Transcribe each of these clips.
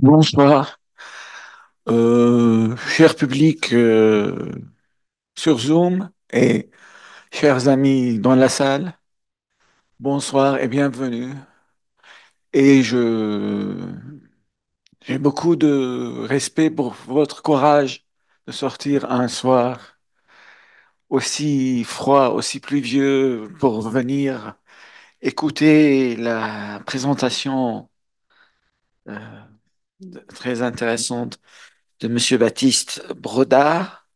Bonsoir, cher public sur Zoom et chers amis dans la salle, bonsoir et bienvenue. Et j'ai beaucoup de respect pour votre courage de sortir un soir aussi froid, aussi pluvieux pour venir écouter la présentation euh, très intéressante de Monsieur Baptiste Brodard,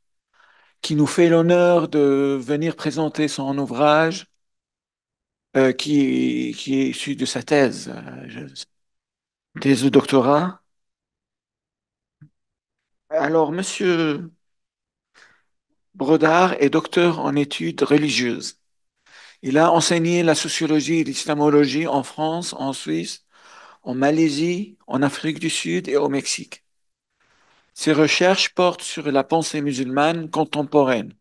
qui nous fait l'honneur de venir présenter son ouvrage qui est issu de sa thèse, thèse de doctorat. Alors, Monsieur Brodard est docteur en études religieuses. Il a enseigné la sociologie et l'islamologie en France, en Suisse, en Malaisie, en Afrique du Sud et au Mexique. Ses recherches portent sur la pensée musulmane contemporaine,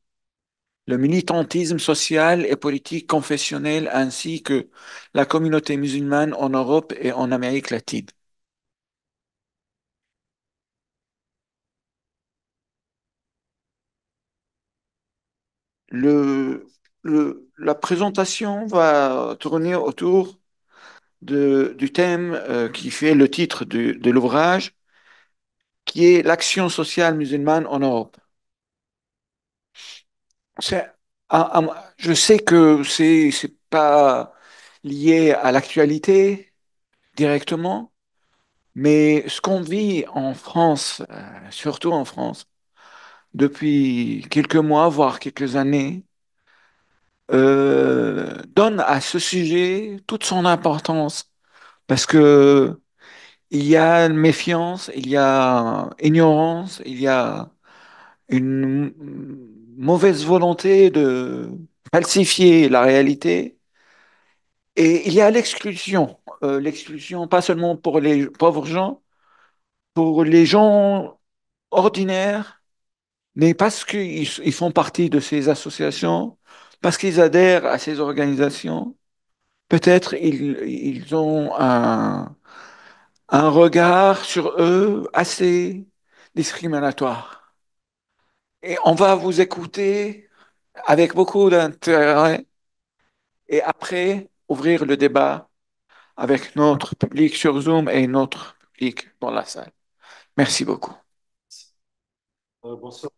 le militantisme social et politique confessionnel ainsi que la communauté musulmane en Europe et en Amérique latine. Le, la présentation va tourner autour du thème qui fait le titre de l'ouvrage, qui est l'action sociale musulmane en Europe. C'est- je sais que c'est pas lié à l'actualité directement, mais ce qu'on vit en France, surtout en France, depuis quelques mois, voire quelques années, donne à ce sujet toute son importance. Parce que il y a méfiance, il y a ignorance, il y a une mauvaise volonté de falsifier la réalité. Et il y a l'exclusion. L'exclusion, pas seulement pour les pauvres gens, pour les gens ordinaires, mais parce qu'ils font partie de ces associations, parce qu'ils adhèrent à ces organisations, peut-être ils ont un regard sur eux assez discriminatoire. Et on va vous écouter avec beaucoup d'intérêt et après ouvrir le débat avec notre public sur Zoom et notre public dans la salle. Merci beaucoup. Bonsoir.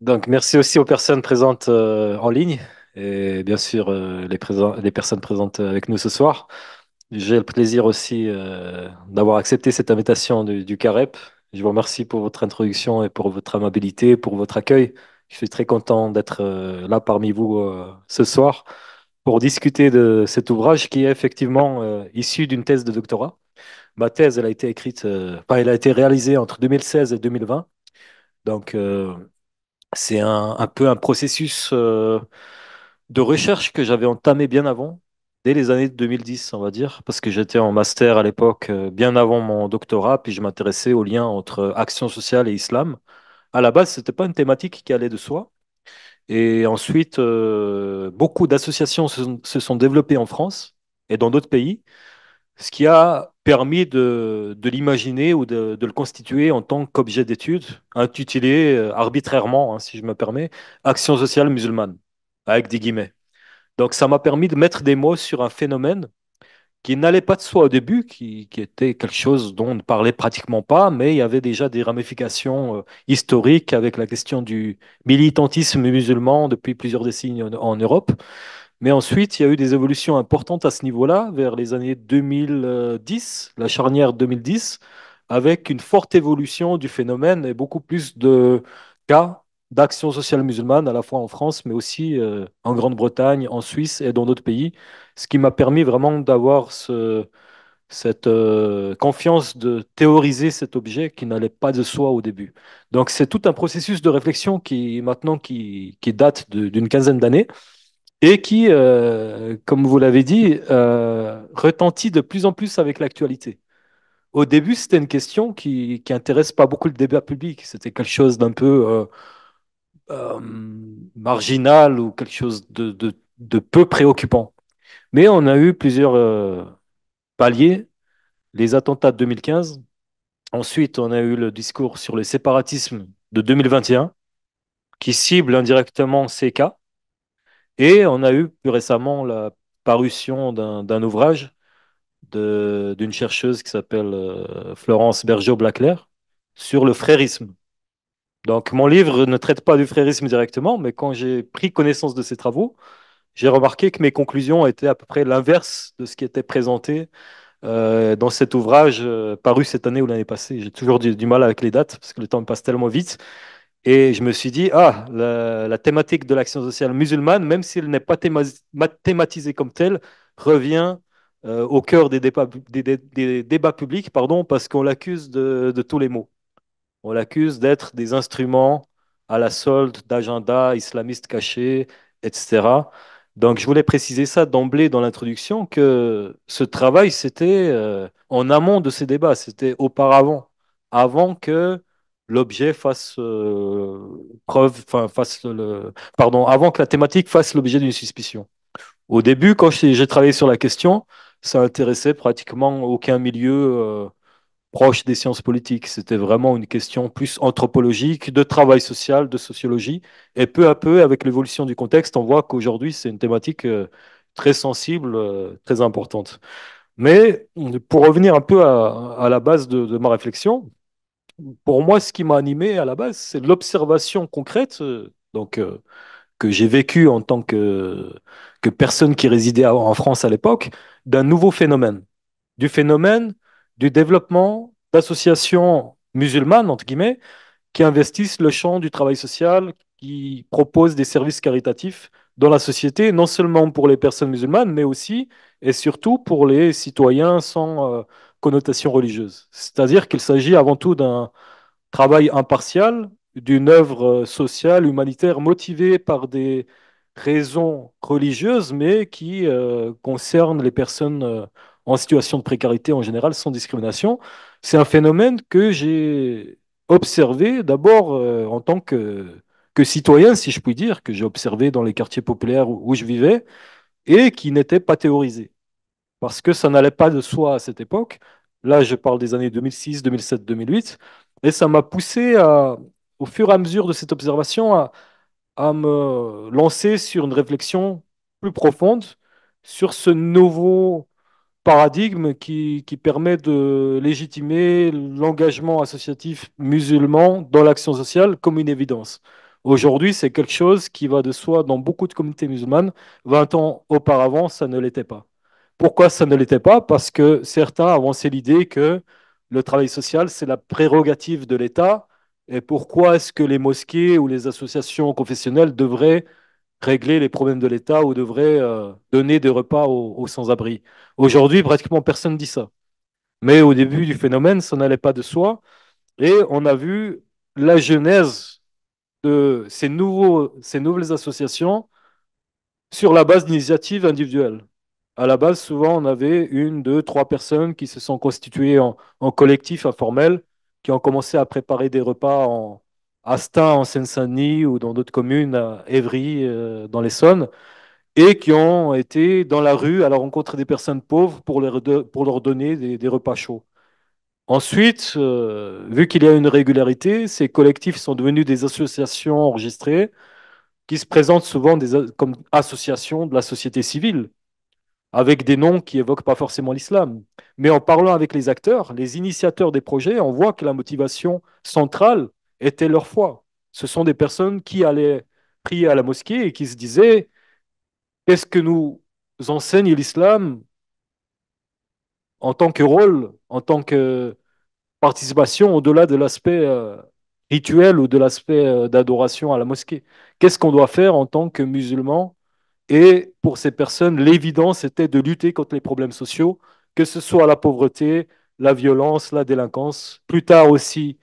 Donc, merci aussi aux personnes présentes en ligne et bien sûr les personnes présentes avec nous ce soir. J'ai le plaisir aussi d'avoir accepté cette invitation du CAREP. Je vous remercie pour votre introduction et pour votre amabilité, pour votre accueil. Je suis très content d'être là parmi vous ce soir pour discuter de cet ouvrage qui est effectivement issu d'une thèse de doctorat. Ma thèse, elle a été écrite, enfin, elle a été réalisée entre 2016 et 2020. Donc, c'est un peu un processus de recherche que j'avais entamé bien avant, dès les années 2010, on va dire, parce que j'étais en master à l'époque, bien avant mon doctorat, puis je m'intéressais aux liens entre action sociale et islam. À la base, c'était pas une thématique qui allait de soi. Et ensuite, beaucoup d'associations se sont développées en France et dans d'autres pays, ce qui a permis de l'imaginer ou de le constituer en tant qu'objet d'étude, intitulé arbitrairement, hein, si je me permets, Action sociale musulmane, avec des guillemets. Donc ça m'a permis de mettre des mots sur un phénomène qui n'allait pas de soi au début, qui était quelque chose dont on ne parlait pratiquement pas, mais il y avait déjà des ramifications historiques avec la question du militantisme musulman depuis plusieurs décennies en Europe. Mais ensuite, il y a eu des évolutions importantes à ce niveau-là, vers les années 2010, la charnière 2010, avec une forte évolution du phénomène et beaucoup plus de cas d'action sociale musulmane, à la fois en France, mais aussi en Grande-Bretagne, en Suisse et dans d'autres pays, ce qui m'a permis vraiment d'avoir cette confiance de théoriser cet objet qui n'allait pas de soi au début. Donc c'est tout un processus de réflexion qui maintenant qui date d'une quinzaine d'années et qui, comme vous l'avez dit, retentit de plus en plus avec l'actualité. Au début, c'était une question qui intéresse pas beaucoup le débat public. C'était quelque chose d'un peu euh, marginal ou quelque chose de peu préoccupant. Mais on a eu plusieurs paliers. Les attentats de 2015. Ensuite, on a eu le discours sur le séparatisme de 2021, qui cible indirectement ces cas. Et on a eu plus récemment la parution d'un ouvrage d'une chercheuse qui s'appelle Florence Bergeau-Blaclair sur le frérisme. Donc, mon livre ne traite pas du frérisme directement, mais quand j'ai pris connaissance de ces travaux, j'ai remarqué que mes conclusions étaient à peu près l'inverse de ce qui était présenté dans cet ouvrage paru cette année ou l'année passée. J'ai toujours du mal avec les dates parce que le temps passe tellement vite. Et je me suis dit, ah, la thématique de l'action sociale musulmane, même si elle n'est pas thématisée comme telle, revient au cœur des débats publics, pardon, parce qu'on l'accuse de tous les maux. On l'accuse d'être des instruments à la solde d'agendas islamistes cachés, etc. Donc, je voulais préciser ça d'emblée dans l'introduction, que ce travail, c'était en amont de ces débats, c'était auparavant, avant que l'objet fasse preuve, enfin, pardon, avant que la thématique fasse l'objet d'une suspicion. Au début, quand j'ai travaillé sur la question, ça intéressait pratiquement aucun milieu proche des sciences politiques. C'était vraiment une question plus anthropologique, de travail social, de sociologie. Et peu à peu, avec l'évolution du contexte, on voit qu'aujourd'hui, c'est une thématique très sensible, très importante. Mais pour revenir un peu à la base de ma réflexion, pour moi, ce qui m'a animé à la base, c'est l'observation concrète, que j'ai vécue en tant que personne qui résidait en France à l'époque, d'un nouveau phénomène, du phénomène du développement d'associations musulmanes, entre guillemets, qui investissent le champ du travail social, qui proposent des services caritatifs dans la société, non seulement pour les personnes musulmanes, mais aussi et surtout pour les citoyens sans connotation religieuse. C'est-à-dire qu'il s'agit avant tout d'un travail impartial, d'une œuvre sociale, humanitaire, motivée par des raisons religieuses, mais qui concernent les personnes en situation de précarité en général, sans discrimination. C'est un phénomène que j'ai observé d'abord en tant que citoyen, si je puis dire, que j'ai observé dans les quartiers populaires où je vivais, et qui n'était pas théorisé parce que ça n'allait pas de soi à cette époque. Là, je parle des années 2006, 2007, 2008, et ça m'a poussé au fur et à mesure de cette observation à me lancer sur une réflexion plus profonde sur ce nouveau paradigme qui permet de légitimer l'engagement associatif musulman dans l'action sociale comme une évidence. Aujourd'hui, c'est quelque chose qui va de soi dans beaucoup de communautés musulmanes. 20 ans auparavant, ça ne l'était pas. Pourquoi ça ne l'était pas? Parce que certains avançaient l'idée que le travail social, c'est la prérogative de l'État. Et pourquoi est-ce que les mosquées ou les associations confessionnelles devraient régler les problèmes de l'État ou devrait donner des repas aux sans-abri. Aujourd'hui, pratiquement personne ne dit ça. Mais au début du phénomène, ça n'allait pas de soi. Et on a vu la genèse de ces nouvelles associations sur la base d'initiatives individuelles. À la base, souvent, on avait une, deux, trois personnes qui se sont constituées en collectif informel, qui ont commencé à préparer des repas à Stains, en Seine-Saint-Denis ou dans d'autres communes, à Évry, dans l'Essonne, et qui ont été dans la rue à la rencontre des personnes pauvres pour leur donner des repas chauds. Ensuite, vu qu'il y a une régularité, ces collectifs sont devenus des associations enregistrées qui se présentent souvent comme associations de la société civile, avec des noms qui évoquent pas forcément l'islam. Mais en parlant avec les acteurs, les initiateurs des projets, on voit que la motivation centrale était leur foi. Ce sont des personnes qui allaient prier à la mosquée et qui se disaient qu'est-ce que nous enseigne l'islam en tant que rôle, en tant que participation au-delà de l'aspect rituel ou de l'aspect d'adoration à la mosquée? Qu'est-ce qu'on doit faire en tant que musulman? Et pour ces personnes, l'évidence était de lutter contre les problèmes sociaux, que ce soit la pauvreté, la violence, la délinquance, plus tard aussi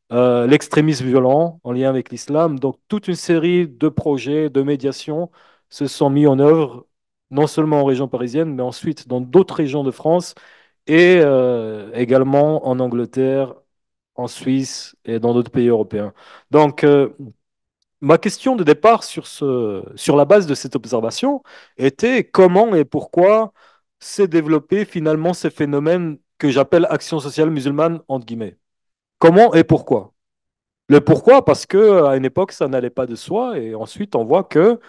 l'extrémisme violent en lien avec l'islam. Donc toute une série de projets de médiation se sont mis en œuvre, non seulement en région parisienne, mais ensuite dans d'autres régions de France et également en Angleterre, en Suisse et dans d'autres pays européens. Donc, ma question de départ sur la base de cette observation était comment et pourquoi s'est développé finalement ces phénomènes que j'appelle action sociale musulmane, entre guillemets. Comment et pourquoi? Le pourquoi, parce que à une époque, ça n'allait pas de soi, et ensuite, on voit que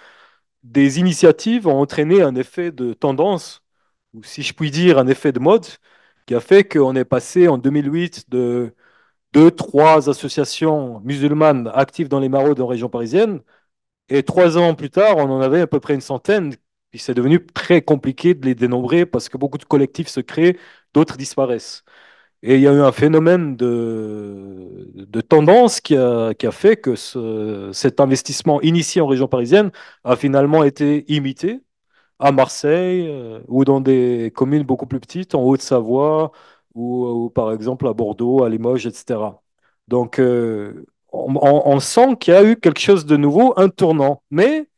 des initiatives ont entraîné un effet de tendance, ou si je puis dire, un effet de mode, qui a fait qu'on est passé en 2008 de deux, trois associations musulmanes actives dans les maraudes en région parisienne, et 3 ans plus tard, on en avait à peu près une centaine, puis c'est devenu très compliqué de les dénombrer parce que beaucoup de collectifs se créent, d'autres disparaissent. Et il y a eu un phénomène de tendance qui a fait que cet investissement initié en région parisienne a finalement été imité à Marseille ou dans des communes beaucoup plus petites, en Haute-Savoie ou par exemple à Bordeaux, à Limoges, etc. Donc on sent qu'il y a eu quelque chose de nouveau, un tournant. Mais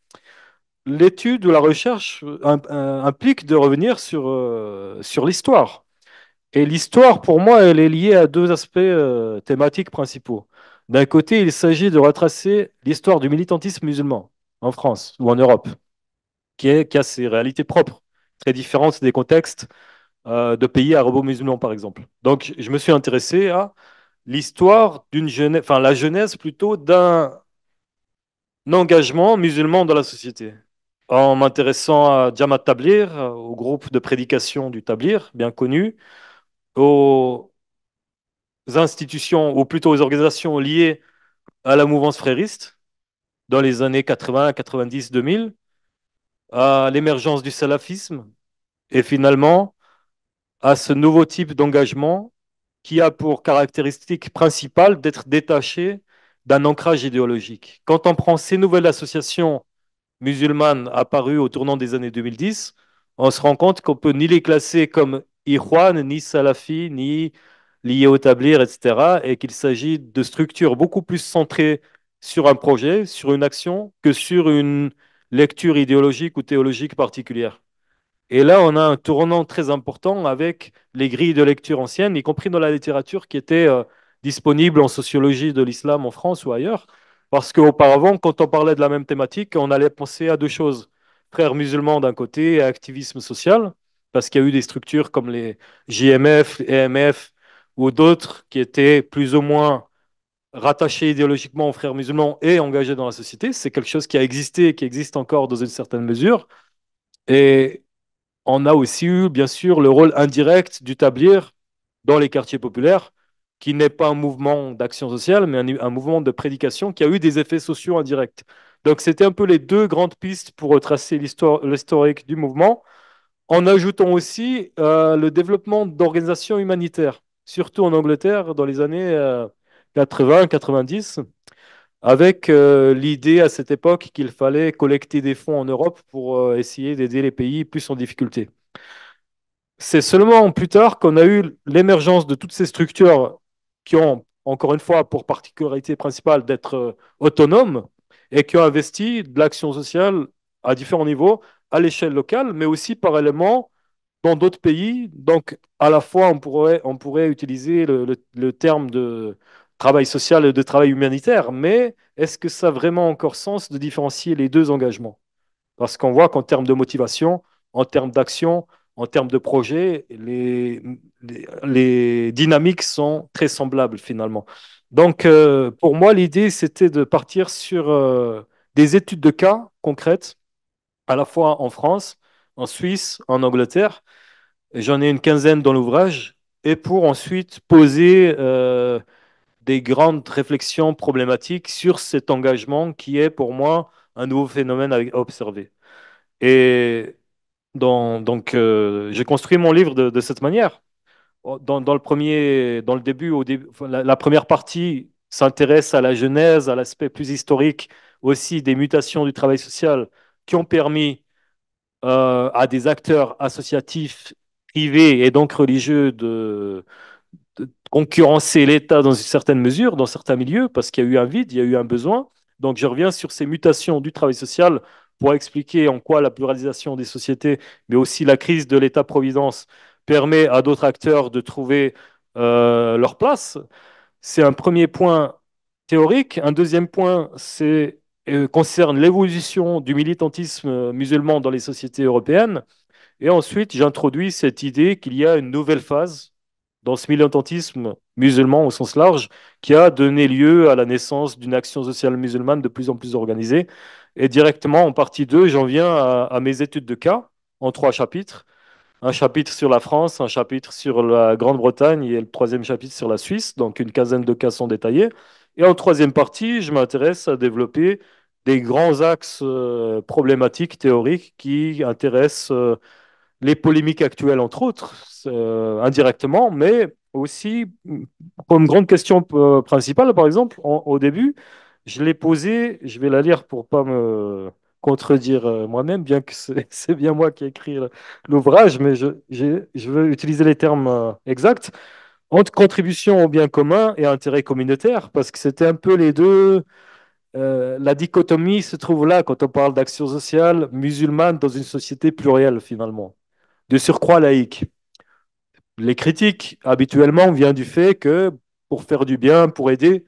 l'étude ou la recherche implique de revenir sur l'histoire. Et l'histoire, pour moi, elle est liée à deux aspects thématiques principaux. D'un côté, il s'agit de retracer l'histoire du militantisme musulman en France ou en Europe, qui a ses réalités propres, très différentes des contextes de pays arabo-musulmans, par exemple. Donc, je me suis intéressé à l'histoire d'une jeunesse, enfin la jeunesse plutôt d'un engagement musulman dans la société. En m'intéressant à Jamaat Tabligh, au groupe de prédication du Tabligh, bien connu, aux institutions, ou plutôt aux organisations liées à la mouvance frériste dans les années 80, 90, 2000, à l'émergence du salafisme et finalement à ce nouveau type d'engagement qui a pour caractéristique principale d'être détaché d'un ancrage idéologique. Quand on prend ces nouvelles associations musulmanes apparues au tournant des années 2010, on se rend compte qu'on peut ni les classer comme Ikhwan, ni Salafi, ni liés au Tabligh, etc., et qu'il s'agit de structures beaucoup plus centrées sur un projet, sur une action, que sur une lecture idéologique ou théologique particulière. Et là, on a un tournant très important avec les grilles de lecture anciennes, y compris dans la littérature qui était disponible en sociologie de l'islam en France ou ailleurs. Parce qu'auparavant, quand on parlait de la même thématique, on allait penser à deux choses. Frères musulmans d'un côté et activisme social, parce qu'il y a eu des structures comme les JMF, EMF ou d'autres qui étaient plus ou moins rattachées idéologiquement aux frères musulmans et engagés dans la société. C'est quelque chose qui a existé et qui existe encore dans une certaine mesure. Et on a aussi eu, bien sûr, le rôle indirect du Tabligh dans les quartiers populaires, qui n'est pas un mouvement d'action sociale, mais un mouvement de prédication qui a eu des effets sociaux indirects. Donc, c'était un peu les deux grandes pistes pour retracer l'historique du mouvement, en ajoutant aussi le développement d'organisations humanitaires, surtout en Angleterre dans les années 80-90, avec l'idée à cette époque qu'il fallait collecter des fonds en Europe pour essayer d'aider les pays plus en difficulté. C'est seulement plus tard qu'on a eu l'émergence de toutes ces structures qui ont, encore une fois, pour particularité principale d'être autonomes et qui ont investi de l'action sociale à différents niveaux, à l'échelle locale, mais aussi parallèlement dans d'autres pays. Donc, à la fois, on pourrait utiliser le terme de travail social et de travail humanitaire, mais est-ce que ça a vraiment encore sens de différencier les deux engagements? Parce qu'on voit qu'en termes de motivation, en termes d'action, en termes de projet, les dynamiques sont très semblables finalement. Donc, pour moi, l'idée, c'était de partir sur des études de cas concrètes, à la fois en France, en Suisse, en Angleterre. J'en ai une quinzaine dans l'ouvrage. Et pour ensuite poser des grandes réflexions problématiques sur cet engagement qui est pour moi un nouveau phénomène à observer. Et donc, j'ai construit mon livre de cette manière. Dans le début, enfin, la première partie s'intéresse à la genèse, à l'aspect plus historique aussi des mutations du travail social qui ont permis à des acteurs associatifs, privés et donc religieux de concurrencer l'État dans une certaine mesure, dans certains milieux, parce qu'il y a eu un vide, il y a eu un besoin. Donc je reviens sur ces mutations du travail social pour expliquer en quoi la pluralisation des sociétés, mais aussi la crise de l'État-providence permet à d'autres acteurs de trouver leur place. C'est un premier point théorique. Un deuxième point, concerne l'évolution du militantisme musulman dans les sociétés européennes. Et ensuite, j'introduis cette idée qu'il y a une nouvelle phase dans ce militantisme musulman au sens large qui a donné lieu à la naissance d'une action sociale musulmane de plus en plus organisée. Et directement, en partie 2, j'en viens à mes études de cas en 3 chapitres. Un chapitre sur la France, un chapitre sur la Grande-Bretagne et le troisième chapitre sur la Suisse. Donc une quinzaine de cas sont détaillés. Et en troisième partie, je m'intéresse à développer des grands axes problématiques théoriques qui intéressent les polémiques actuelles, entre autres, indirectement, mais aussi comme grande question principale, par exemple, au début, je l'ai posée, je vais la lire pour pas me contredire moi-même, bien que c'est bien moi qui ai écrit l'ouvrage, mais je veux utiliser les termes exacts, entre contribution au bien commun et intérêt communautaire, parce que c'était un peu les deux. La dichotomie se trouve là quand on parle d'action sociale musulmane dans une société plurielle, finalement, de surcroît laïque. Les critiques, habituellement, viennent du fait que pour faire du bien, pour aider,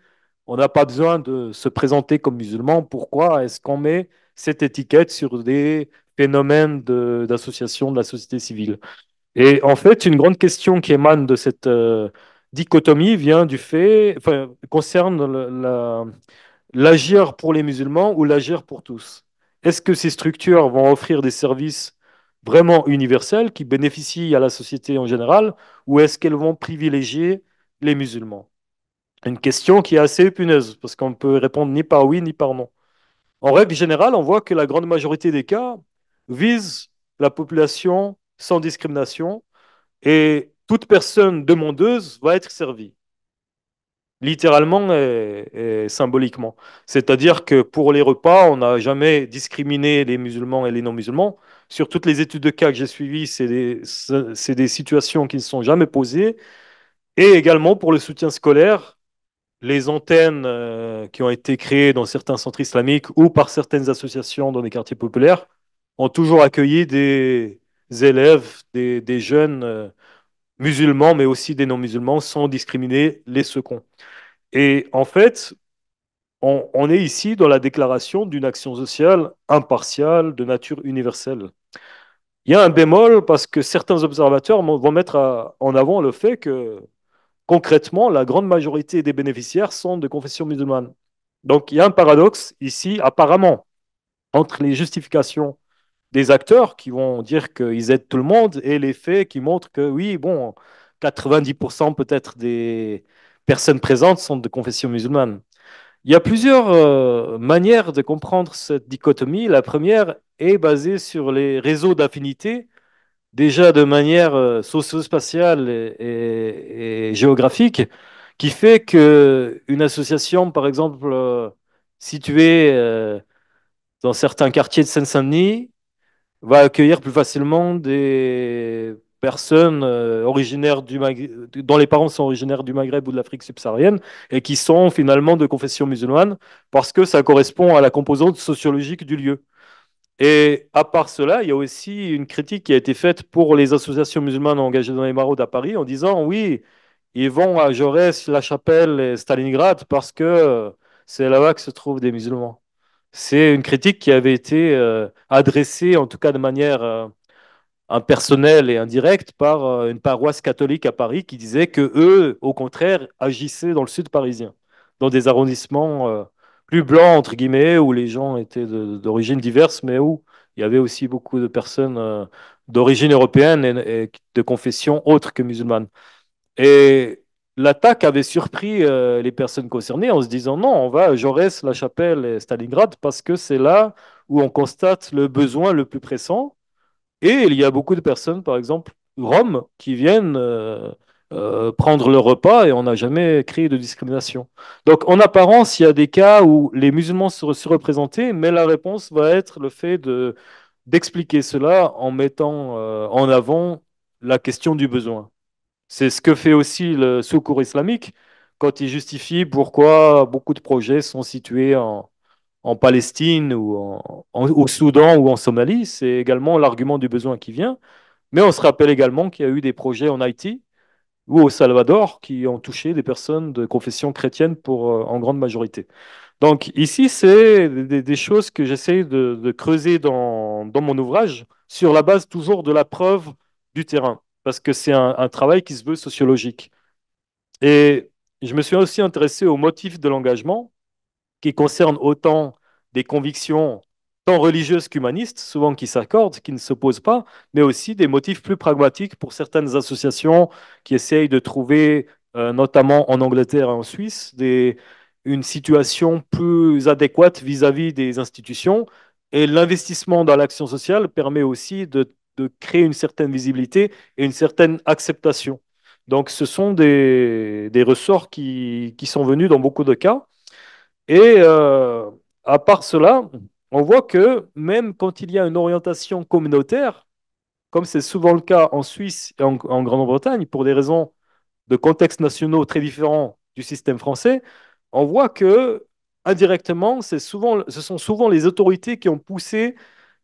on n'a pas besoin de se présenter comme musulman. Pourquoi est-ce qu'on met cette étiquette sur des phénomènes d'association de la société civile? Et en fait, une grande question qui émane de cette dichotomie vient du fait, enfin, concerne l'agir pour les musulmans ou l'agir pour tous. Est-ce que ces structures vont offrir des services vraiment universels qui bénéficient à la société en général ou est-ce qu'elles vont privilégier les musulmans? Une question qui est assez épineuse parce qu'on ne peut répondre ni par oui ni par non. En règle générale, on voit que la grande majorité des cas visent la population sans discrimination et toute personne demandeuse va être servie littéralement et symboliquement. C'est-à-dire que pour les repas, on n'a jamais discriminé les musulmans et les non-musulmans. Sur toutes les études de cas que j'ai suivies, c'est des situations qui ne sont jamais posées. Et également pour le soutien scolaire, les antennes qui ont été créées dans certains centres islamiques ou par certaines associations dans des quartiers populaires ont toujours accueilli des élèves, des jeunes musulmans, mais aussi des non-musulmans, sans discriminer les seconds. Et en fait, on est ici dans la déclaration d'une action sociale impartiale de nature universelle. Il y a un bémol parce que certains observateurs vont mettre en avant le fait que concrètement, la grande majorité des bénéficiaires sont de confession musulmane. Donc il y a un paradoxe ici, apparemment, entre les justifications des acteurs qui vont dire qu'ils aident tout le monde et les faits qui montrent que oui, bon, 90% peut-être des personnes présentes sont de confession musulmane. Il y a plusieurs manières de comprendre cette dichotomie. La première est basée sur les réseaux d'affinités, déjà de manière socio-spatiale et géographique, qui fait que une association, par exemple, située dans certains quartiers de Seine-Saint-Denis, va accueillir plus facilement des personnes originaires dont les parents sont originaires du Maghreb ou de l'Afrique subsaharienne et qui sont finalement de confession musulmane parce que ça correspond à la composante sociologique du lieu. Et à part cela, il y a aussi une critique qui a été faite pour les associations musulmanes engagées dans les maraudes à Paris en disant oui, ils vont à Jaurès, La Chapelle et Stalingrad parce que c'est là-bas que se trouvent des musulmans. C'est une critique qui avait été adressée, en tout cas de manière impersonnelle et indirecte, par une paroisse catholique à Paris qui disait que eux, au contraire, agissaient dans le sud parisien, dans des arrondissements plus blancs, entre guillemets, où les gens étaient d'origines diverses, mais où il y avait aussi beaucoup de personnes d'origine européenne et de confession autre que musulmane. Et l'attaque avait surpris les personnes concernées en se disant non, on va à Jaurès, La Chapelle et Stalingrad parce que c'est là où on constate le besoin le plus pressant. Et il y a beaucoup de personnes, par exemple, Roms, qui viennent prendre le repas et on n'a jamais créé de discrimination. Donc, en apparence, il y a des cas où les musulmans seraient surreprésentés, mais la réponse va être le fait d'expliquer cela en mettant en avant la question du besoin. C'est ce que fait aussi le Secours islamique quand il justifie pourquoi beaucoup de projets sont situés en Palestine ou au Soudan ou en Somalie. C'est également l'argument du besoin qui vient. Mais on se rappelle également qu'il y a eu des projets en Haïti ou au Salvador qui ont touché des personnes de confession chrétienne en grande majorité. Donc ici, c'est des choses que j'essaie de creuser dans mon ouvrage sur la base toujours de la preuve du terrain, parce que c'est un travail qui se veut sociologique. Et je me suis aussi intéressé aux motifs de l'engagement qui concernent autant des convictions tant religieuses qu'humanistes, souvent qui s'accordent, qui ne s'opposent pas, mais aussi des motifs plus pragmatiques pour certaines associations qui essayent de trouver, notamment en Angleterre et en Suisse, une situation plus adéquate vis-à-vis des institutions. Et l'investissement dans l'action sociale permet aussi de créer une certaine visibilité et une certaine acceptation. Donc, ce sont des ressorts qui sont venus dans beaucoup de cas. Et à part cela, on voit que même quand il y a une orientation communautaire, comme c'est souvent le cas en Suisse et en Grande-Bretagne, pour des raisons de contextes nationaux très différents du système français, on voit que indirectement, ce sont souvent les autorités qui ont poussé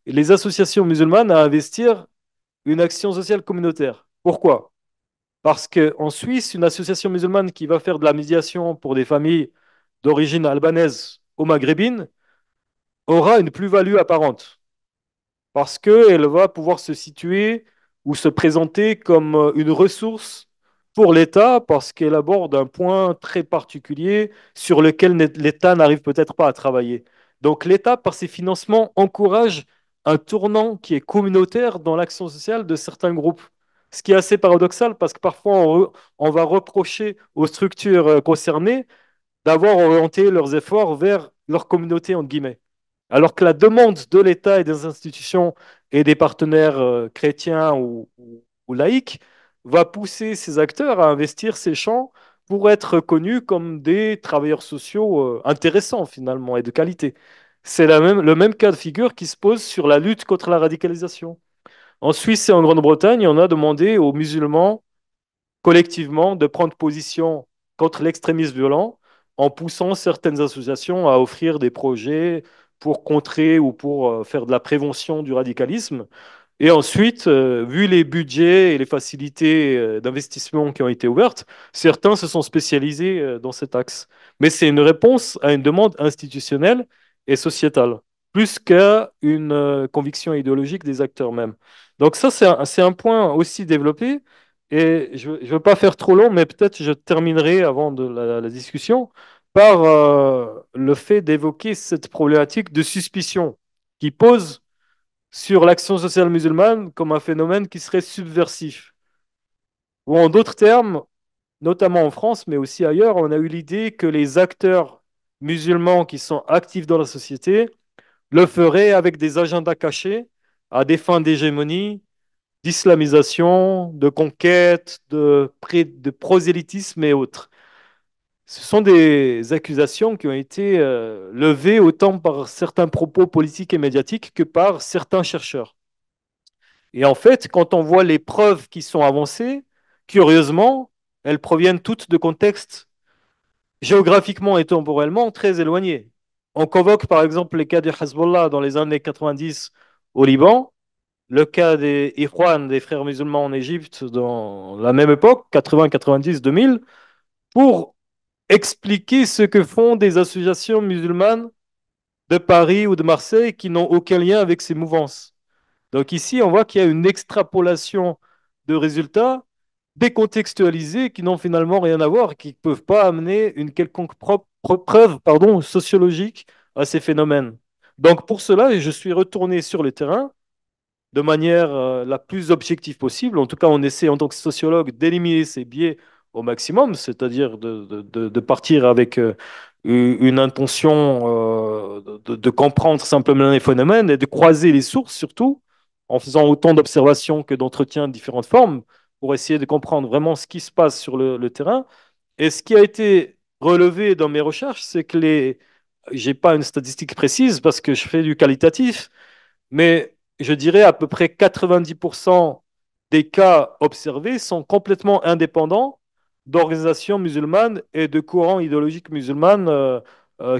les associations musulmanes à investir une action sociale communautaire. Pourquoi? Parce qu'en Suisse, une association musulmane qui va faire de la médiation pour des familles d'origine albanaise ou maghrébine aura une plus-value apparente parce qu'elle va pouvoir se situer ou se présenter comme une ressource pour l'État parce qu'elle aborde un point très particulier sur lequel l'État n'arrive peut-être pas à travailler. Donc l'État, par ses financements, encourage un tournant qui est communautaire dans l'action sociale de certains groupes. Ce qui est assez paradoxal parce que parfois on va reprocher aux structures concernées d'avoir orienté leurs efforts vers leur communauté, entre guillemets. Alors que la demande de l'État et des institutions et des partenaires chrétiens ou laïcs va pousser ces acteurs à investir ces champs pour être reconnus comme des travailleurs sociaux intéressants finalement et de qualité. C'est le même cas de figure qui se pose sur la lutte contre la radicalisation. En Suisse et en Grande-Bretagne, on a demandé aux musulmans collectivement de prendre position contre l'extrémisme violent en poussant certaines associations à offrir des projets pour contrer ou pour faire de la prévention du radicalisme. Et ensuite, vu les budgets et les facilités d'investissement qui ont été ouvertes, certains se sont spécialisés dans cet axe. Mais c'est une réponse à une demande institutionnelle et sociétale, plus qu'à une conviction idéologique des acteurs même. Donc ça, c'est un point aussi développé. Et je ne veux pas faire trop long, mais peut-être je terminerai avant la discussion par le fait d'évoquer cette problématique de suspicion qui pose sur l'action sociale musulmane comme un phénomène qui serait subversif. Ou en d'autres termes, notamment en France, mais aussi ailleurs, on a eu l'idée que les acteurs musulmans qui sont actifs dans la société le feraient avec des agendas cachés à des fins d'hégémonie, d'islamisation, de conquête, de prosélytisme et autres. Ce sont des accusations qui ont été levées autant par certains propos politiques et médiatiques que par certains chercheurs. Et en fait, quand on voit les preuves qui sont avancées, curieusement, elles proviennent toutes de contextes géographiquement et temporellement très éloignés. On convoque par exemple les cas du Hezbollah dans les années 90 au Liban, le cas des Ikhwan, des frères musulmans en Égypte dans la même époque, 80, 90, 2000, pour expliquer ce que font des associations musulmanes de Paris ou de Marseille qui n'ont aucun lien avec ces mouvances. Donc ici, on voit qu'il y a une extrapolation de résultats décontextualisés qui n'ont finalement rien à voir, qui ne peuvent pas amener une quelconque preuve sociologique à ces phénomènes. Donc pour cela, je suis retourné sur le terrain de manière la plus objective possible. En tout cas, on essaie en tant que sociologue d'éliminer ces biais au maximum, c'est-à-dire de partir avec une intention de comprendre simplement les phénomènes et de croiser les sources surtout, en faisant autant d'observations que d'entretiens de différentes formes, pour essayer de comprendre vraiment ce qui se passe sur le terrain. Et ce qui a été relevé dans mes recherches, c'est que j'ai pas une statistique précise parce que je fais du qualitatif, mais je dirais à peu près 90% des cas observés sont complètement indépendants d'organisations musulmanes et de courants idéologiques musulmanes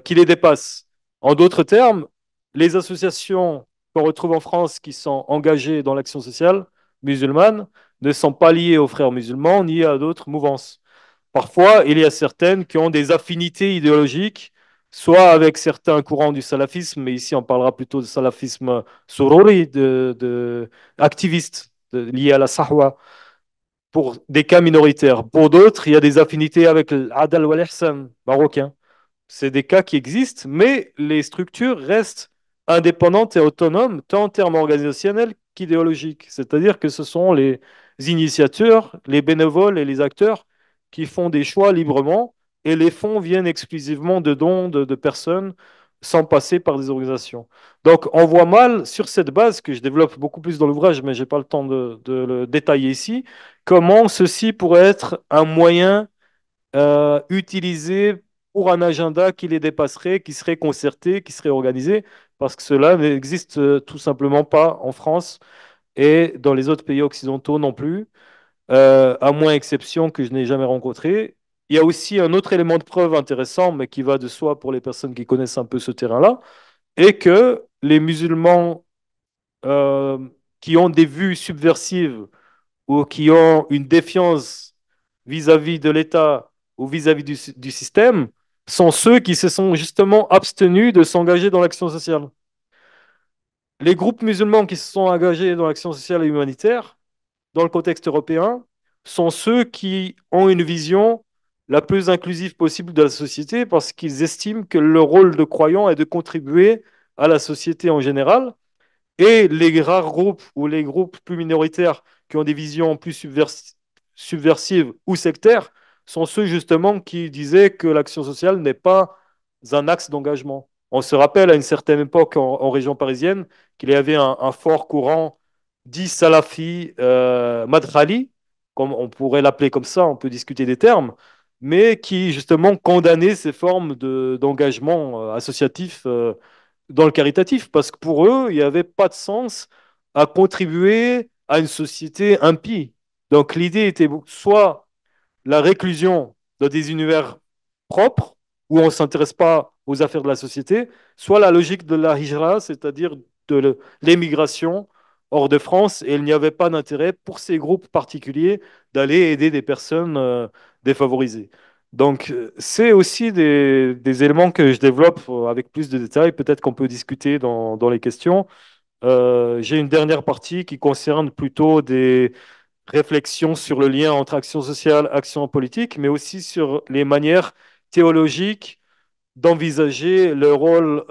qui les dépassent. En d'autres termes, les associations qu'on retrouve en France qui sont engagées dans l'action sociale musulmanes ne sont pas liées aux frères musulmans ni à d'autres mouvances. Parfois, il y a certaines qui ont des affinités idéologiques, soit avec certains courants du salafisme, mais ici on parlera plutôt de salafisme sururi, activiste, lié à la sahwa, pour des cas minoritaires. Pour d'autres, il y a des affinités avec l'adal wal ihsan marocain. C'est des cas qui existent, mais les structures restent indépendantes et autonomes, tant en termes organisationnels qu'idéologiques. C'est-à-dire que ce sont les initiateurs, les bénévoles et les acteurs qui font des choix librement, et les fonds viennent exclusivement de dons de personnes sans passer par des organisations. Donc on voit mal, sur cette base, que je développe beaucoup plus dans l'ouvrage, mais je n'ai pas le temps de le détailler ici, comment ceci pourrait être un moyen utilisé pour un agenda qui les dépasserait, qui serait concerté, qui serait organisé, parce que cela n'existe tout simplement pas en France et dans les autres pays occidentaux non plus, à moins exception que je n'ai jamais rencontré. Il y a aussi un autre élément de preuve intéressant, mais qui va de soi pour les personnes qui connaissent un peu ce terrain-là, et que les musulmans euh, qui ont des vues subversives ou qui ont une défiance vis-à-vis de l'État ou vis-à-vis du système sont ceux qui se sont justement abstenus de s'engager dans l'action sociale. Les groupes musulmans qui se sont engagés dans l'action sociale et humanitaire, dans le contexte européen, sont ceux qui ont une vision la plus inclusive possible de la société parce qu'ils estiment que leur rôle de croyant est de contribuer à la société en général. Et les rares groupes ou les groupes plus minoritaires qui ont des visions plus subversives ou sectaires sont ceux justement qui disaient que l'action sociale n'est pas un axe d'engagement. On se rappelle à une certaine époque en région parisienne qu'il y avait un fort courant dit salafi madkhali, comme on pourrait l'appeler comme ça, on peut discuter des termes, mais qui justement condamnait ces formes d'engagement associatif dans le caritatif, parce que pour eux, il n'y avait pas de sens à contribuer à une société impie. Donc l'idée était soit la réclusion dans des univers propres, où on ne s'intéresse pas aux affaires de la société, soit la logique de la hijra, c'est-à-dire de l'émigration hors de France, et il n'y avait pas d'intérêt pour ces groupes particuliers d'aller aider des personnes défavorisées. Donc, c'est aussi des éléments que je développe avec plus de détails. Peut-être qu'on peut discuter dans les questions. J'ai une dernière partie qui concerne plutôt des réflexions sur le lien entre action sociale, action politique, mais aussi sur les manières théologiques d'envisager le rôle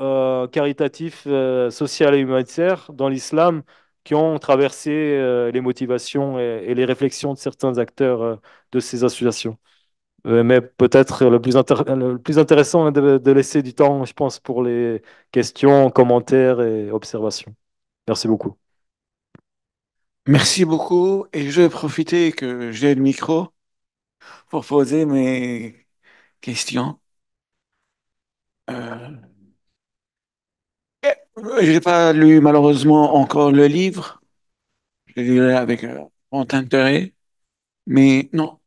caritatif, social et humanitaire dans l'islam qui ont traversé les motivations et les réflexions de certains acteurs de ces associations. Mais peut-être le plus intéressant est de laisser du temps, je pense, pour les questions, commentaires et observations. Merci beaucoup. Merci beaucoup et je vais profiter que j'ai le micro pour poser mes questions. Euh, j'ai pas lu malheureusement encore le livre. Je le lirai avec grand intérêt. Mais non.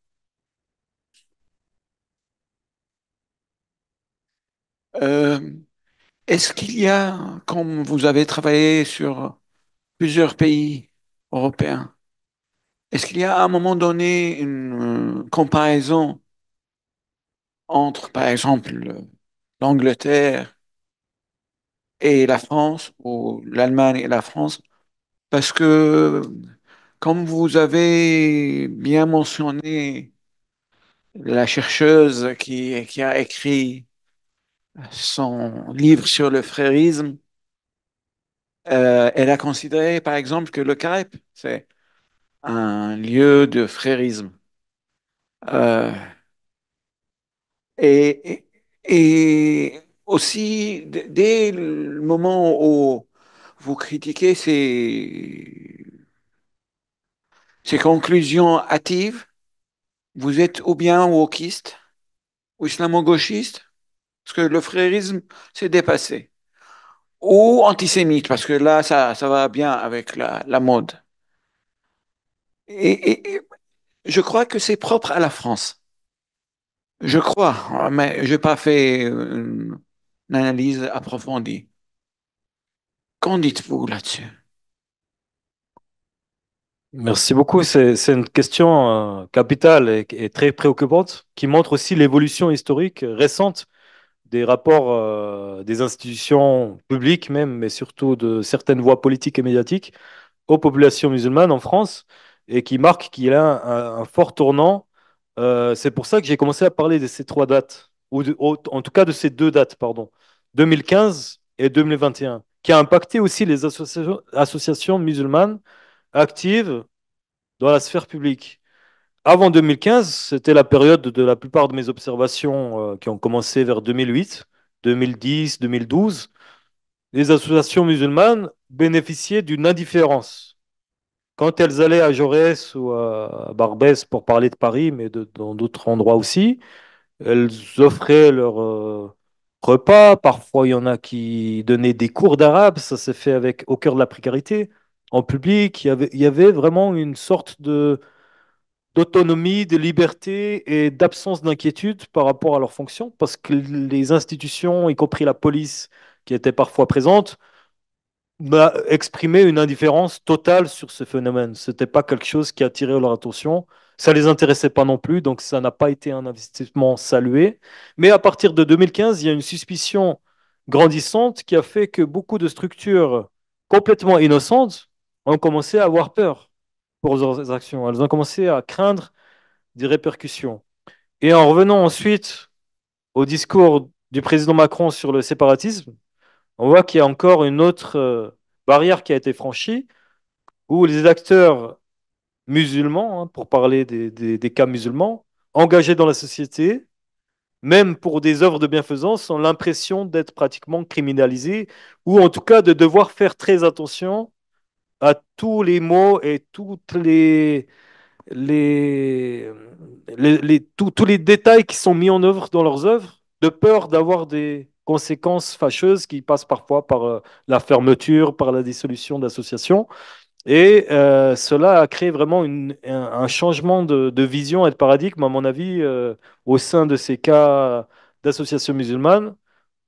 Euh, est-ce qu'il y a, comme vous avez travaillé sur plusieurs pays européens, est-ce qu'il y a à un moment donné une comparaison entre, par exemple, l'Angleterre et la France ou l'Allemagne et la France? Parce que, comme vous avez bien mentionné, la chercheuse qui a écrit son livre sur le frérisme, elle a considéré, par exemple, que le Carême, c'est un lieu de frérisme. Euh, et, et aussi, dès le moment où vous critiquez ces conclusions hâtives, vous êtes ou bien wokiste ou islamo-gauchiste, parce que le frérisme s'est dépassé, ou antisémite, parce que là, ça va bien avec la mode. Et je crois que c'est propre à la France. Je crois, mais je n'ai pas fait une analyse approfondie. Qu'en dites-vous là-dessus? Merci beaucoup. C'est une question capitale et très préoccupante qui montre aussi l'évolution historique récente des rapports des institutions publiques même, mais surtout de certaines voies politiques et médiatiques aux populations musulmanes en France et qui marque qu'il y a un fort tournant. C'est pour ça que j'ai commencé à parler de ces trois dates, en tout cas de ces deux dates, pardon, 2015 et 2021, qui a impacté aussi les associations musulmanes actives dans la sphère publique. Avant 2015, c'était la période de la plupart de mes observations qui ont commencé vers 2008, 2010, 2012. Les associations musulmanes bénéficiaient d'une indifférence. Quand elles allaient à Jaurès ou à Barbès pour parler de Paris, mais dans d'autres endroits aussi, elles offraient leurs repas. Parfois, il y en a qui donnaient des cours d'arabe. Ça s'est fait avec, au cœur de la précarité. En public, il y avait vraiment une sorte d'autonomie, de liberté et d'absence d'inquiétude par rapport à leurs fonctions, parce que les institutions, y compris la police qui était parfois présente, exprimaient une indifférence totale sur ce phénomène. Ce n'était pas quelque chose qui attirait leur attention. Ça ne les intéressait pas non plus, donc ça n'a pas été un investissement salué. Mais à partir de 2015, il y a une suspicion grandissante qui a fait que beaucoup de structures complètement innocentes ont commencé à avoir peur pour leurs actions. Elles ont commencé à craindre des répercussions. Et en revenant ensuite au discours du président Macron sur le séparatisme, on voit qu'il y a encore une autre barrière qui a été franchie, où les acteurs musulmans, hein, pour parler des cas musulmans, engagés dans la société, même pour des œuvres de bienfaisance, ont l'impression d'être pratiquement criminalisés, ou en tout cas de devoir faire très attention à tous les mots et toutes les, tous les détails qui sont mis en œuvre dans leurs œuvres, de peur d'avoir des conséquences fâcheuses qui passent parfois par la fermeture, par la dissolution d'associations. Et cela a créé vraiment un changement de vision et de paradigme, à mon avis, au sein de ces cas d'associations musulmanes,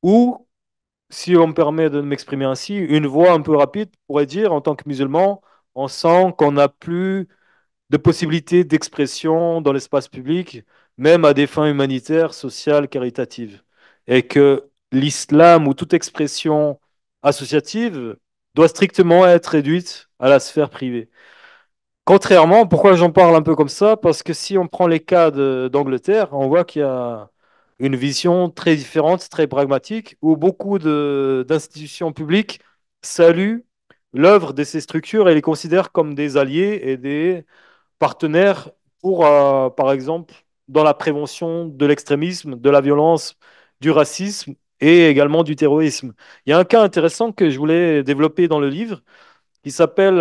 où, si on me permet de m'exprimer ainsi, une voix un peu rapide pourrait dire, en tant que musulman, on sent qu'on n'a plus de possibilités d'expression dans l'espace public, même à des fins humanitaires, sociales, caritatives. Et que l'islam ou toute expression associative doit strictement être réduite à la sphère privée. Contrairement, pourquoi j'en parle un peu comme ça? Parce que si on prend les cas d'Angleterre, on voit qu'il y a une vision très différente, très pragmatique, où beaucoup d'institutions publiques saluent l'œuvre de ces structures et les considèrent comme des alliés et des partenaires pour, par exemple, dans la prévention de l'extrémisme, de la violence, du racisme et également du terrorisme. Il y a un cas intéressant que je voulais développer dans le livre qui s'appelle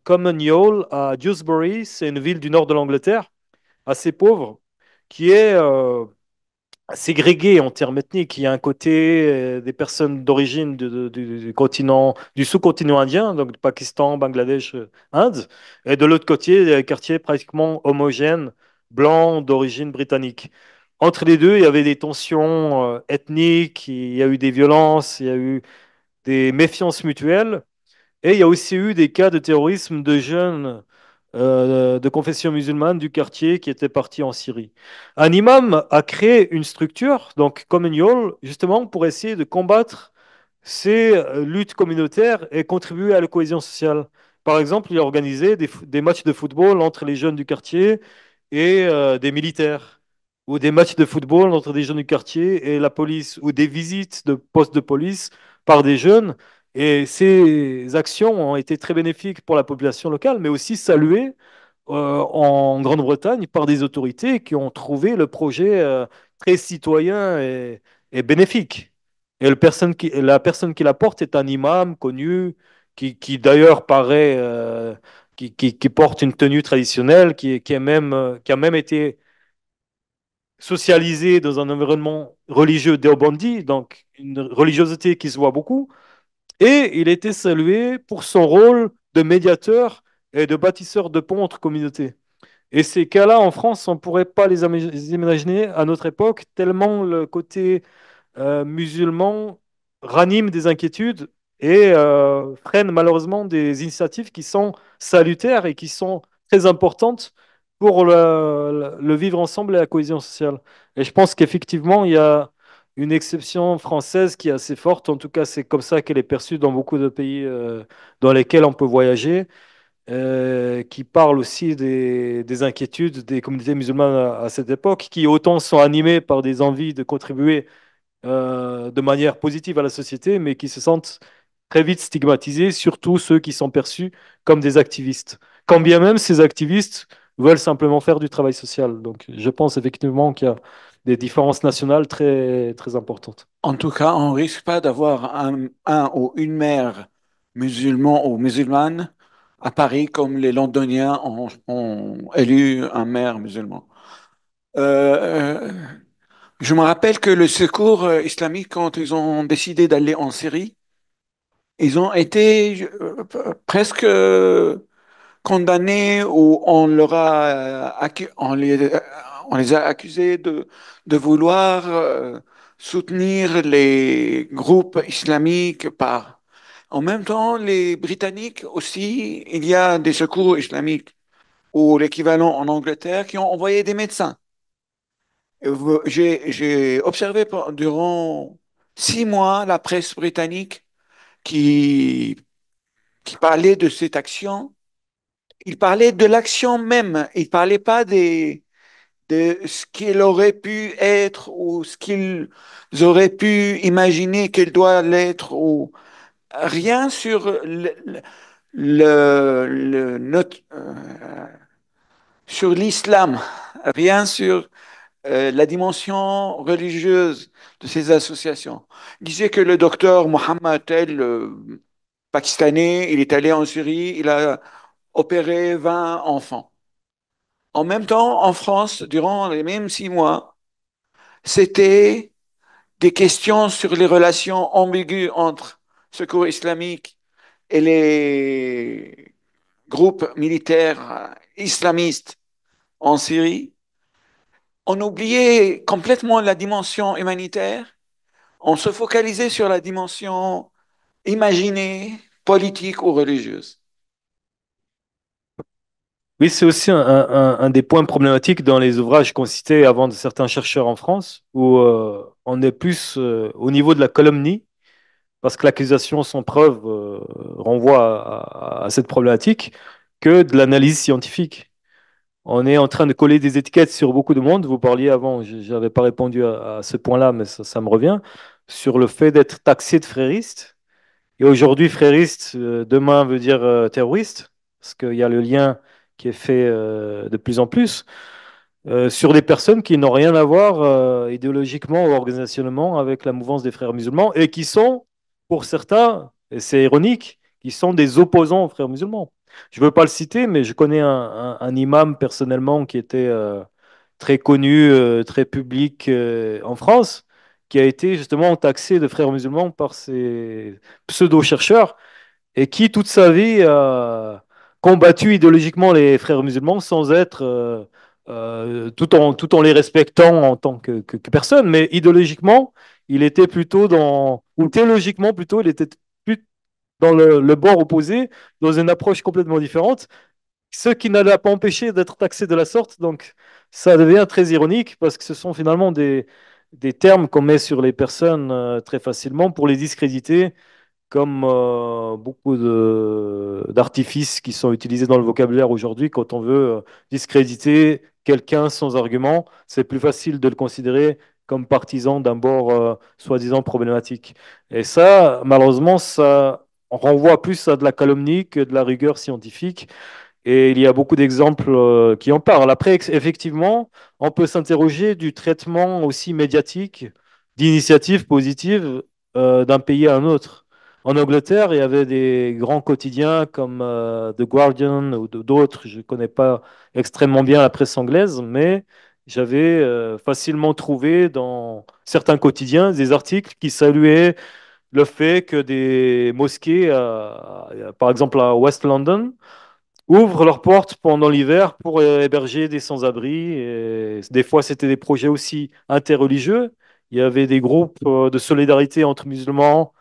Common Youghal à Dewsbury. C'est une ville du nord de l'Angleterre, assez pauvre, qui est ségrégée en termes ethniques. Il y a un côté des personnes d'origine du continent, du sous-continent indien, donc du Pakistan, Bangladesh, Inde, et de l'autre côté, des quartiers pratiquement homogènes, blancs d'origine britannique. Entre les deux, il y avait des tensions ethniques, il y a eu des violences, il y a eu des méfiances mutuelles. Et il y a aussi eu des cas de terrorisme de jeunes de confession musulmane du quartier qui étaient partis en Syrie. Un imam a créé une structure, donc Communion, justement pour essayer de combattre ces luttes communautaires et contribuer à la cohésion sociale. Par exemple, il a organisé des matchs de football entre les jeunes du quartier et des militaires, ou des matchs de football entre des jeunes du quartier et la police, ou des visites de postes de police par des jeunes. Et ces actions ont été très bénéfiques pour la population locale, mais aussi saluées en Grande-Bretagne par des autorités qui ont trouvé le projet très citoyen et bénéfique. Et la personne qui la porte est un imam connu, qui d'ailleurs paraît, qui porte une tenue traditionnelle, qui a même été socialisé dans un environnement religieux déobandi, donc une religiosité qui se voit beaucoup. Et il était salué pour son rôle de médiateur et de bâtisseur de ponts entre communautés. Et ces cas-là, en France, on ne pourrait pas les imaginer à notre époque, tellement le côté musulman ranime des inquiétudes et freinent malheureusement des initiatives qui sont salutaires et qui sont très importantes pour le vivre ensemble et la cohésion sociale. Et je pense qu'effectivement, il y a une exception française qui est assez forte. En tout cas, c'est comme ça qu'elle est perçue dans beaucoup de pays dans lesquels on peut voyager, qui parle aussi des inquiétudes des communautés musulmanes à cette époque, qui autant sont animées par des envies de contribuer de manière positive à la société, mais qui se sentent très vite stigmatisés, surtout ceux qui sont perçus comme des activistes. Quand bien même ces activistes veulent simplement faire du travail social. Donc je pense effectivement qu'il y a des différences nationales très, très importantes. En tout cas, on risque pas d'avoir un ou une mère musulman ou musulmane à Paris comme les Londoniens ont élu un maire musulman. Euh, je me rappelle que le secours islamique, quand ils ont décidé d'aller en Syrie, ils ont été presque condamnés ou on leur a on les a accusés de vouloir soutenir les groupes islamiques par. En même temps, les Britanniques aussi, il y a des secours islamiques ou l'équivalent en Angleterre qui ont envoyé des médecins. J'ai observé durant 6 mois la presse britannique qui, qui parlait de cette action. Il parlait de l'action même. Il parlait pas de ce qu'il aurait pu être ou ce qu'ils auraient pu imaginer qu'elle doit l'être ou rien sur sur l'islam, rien sur la dimension religieuse de ces associations. Il disait que le docteur Mohammed El, pakistanais, il est allé en Syrie, il a opéré 20 enfants. En même temps, en France, durant les mêmes 6 mois, c'était des questions sur les relations ambiguës entre Secours islamique et les groupes militaires islamistes en Syrie. On oubliait complètement la dimension humanitaire, on se focalisait sur la dimension imaginée, politique ou religieuse. Oui, c'est aussi un des points problématiques dans les ouvrages qu'on citait avant de certains chercheurs en France, où on est plus au niveau de la calomnie, parce que l'accusation sans preuve renvoie à cette problématique, que de l'analyse scientifique. On est en train de coller des étiquettes sur beaucoup de monde. Vous parliez avant, je n'avais pas répondu à ce point-là, mais ça me revient, sur le fait d'être taxé de frériste. Et aujourd'hui, frériste, demain veut dire terroriste, parce qu'il y a le lien qui est fait de plus en plus sur des personnes qui n'ont rien à voir idéologiquement ou organisationnellement avec la mouvance des frères musulmans et qui sont, pour certains, et c'est ironique, qui sont des opposants aux frères musulmans. Je ne veux pas le citer, mais je connais un imam personnellement qui était très connu, très public en France, qui a été justement taxé de frères musulmans par ces pseudo-chercheurs et qui, toute sa vie, a combattu idéologiquement les frères musulmans sans être, tout en les respectant en tant que personne, mais idéologiquement, il était plutôt dans, ou théologiquement plutôt, il était plus dans le bord opposé, dans une approche complètement différente, ce qui ne l'a pas empêché d'être taxé de la sorte. Donc, ça devient très ironique parce que ce sont finalement des termes qu'on met sur les personnes très facilement pour les discréditer comme beaucoup d'artifices qui sont utilisés dans le vocabulaire aujourd'hui, quand on veut discréditer quelqu'un sans argument, c'est plus facile de le considérer comme partisan d'un bord soi-disant problématique. Et ça, malheureusement, ça renvoie plus à de la calomnie que de la rigueur scientifique. Et il y a beaucoup d'exemples qui en parlent. Après, effectivement, on peut s'interroger du traitement aussi médiatique d'initiatives positives d'un pays à un autre. En Angleterre, il y avait des grands quotidiens comme The Guardian ou d'autres. Je ne connais pas extrêmement bien la presse anglaise, mais j'avais facilement trouvé dans certains quotidiens des articles qui saluaient le fait que des mosquées, par exemple à West London, ouvrent leurs portes pendant l'hiver pour héberger des sans-abri. Et des fois, c'était des projets aussi interreligieux. Il y avait des groupes de solidarité entre musulmans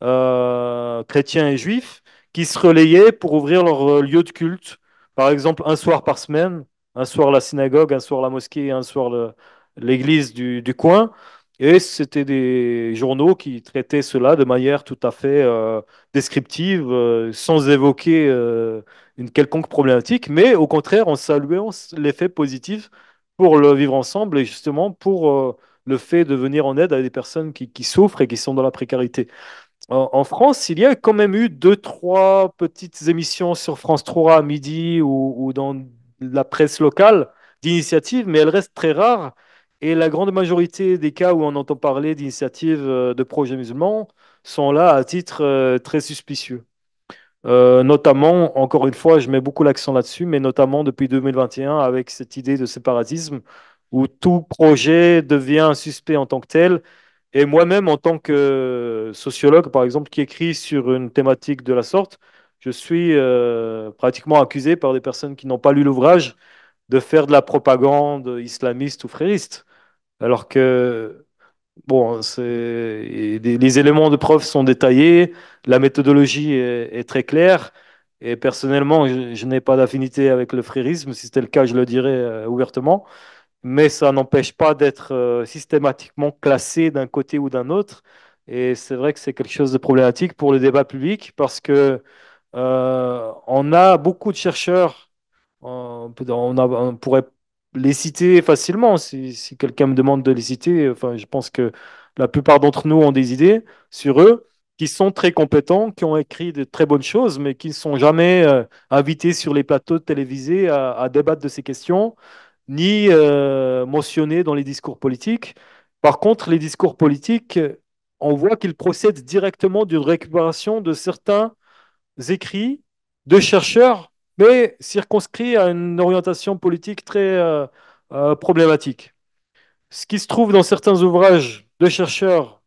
chrétiens et juifs qui se relayaient pour ouvrir leur lieu de culte. Par exemple, un soir par semaine, un soir la synagogue, un soir la mosquée, un soir l'église du coin. Et c'était des journaux qui traitaient cela de manière tout à fait descriptive, sans évoquer une quelconque problématique, mais au contraire en saluant l'effet positif pour le vivre ensemble et justement pour le fait de venir en aide à des personnes qui souffrent et qui sont dans la précarité. En France, il y a quand même eu deux, trois petites émissions sur France 3 à midi ou dans la presse locale d'initiatives, mais elles restent très rares. Et la grande majorité des cas où on entend parler d'initiatives de projets musulmans sont là à titre très suspicieux. Notamment, encore une fois, je mets beaucoup l'accent là-dessus, mais notamment depuis 2021 avec cette idée de séparatisme où tout projet devient suspect en tant que tel. Et moi-même, en tant que sociologue, par exemple, qui écrit sur une thématique de la sorte, je suis pratiquement accusé par des personnes qui n'ont pas lu l'ouvrage de faire de la propagande islamiste ou frériste. Alors que bon, les éléments de preuve sont détaillés, la méthodologie est très claire, et personnellement, je n'ai pas d'affinité avec le frérisme. Si c'était le cas, je le dirais ouvertement, mais ça n'empêche pas d'être systématiquement classé d'un côté ou d'un autre. Et c'est vrai que c'est quelque chose de problématique pour le débat public parce que on a beaucoup de chercheurs, on pourrait les citer facilement si quelqu'un me demande de les citer. Enfin, je pense que la plupart d'entre nous ont des idées sur eux qui sont très compétents, qui ont écrit de très bonnes choses, mais qui ne sont jamais invités sur les plateaux télévisés à débattre de ces questions ni mentionné dans les discours politiques. Par contre, les discours politiques, on voit qu'ils procèdent directement d'une récupération de certains écrits de chercheurs, mais circonscrits à une orientation politique très problématique. Ce qui se trouve dans certains ouvrages de chercheurs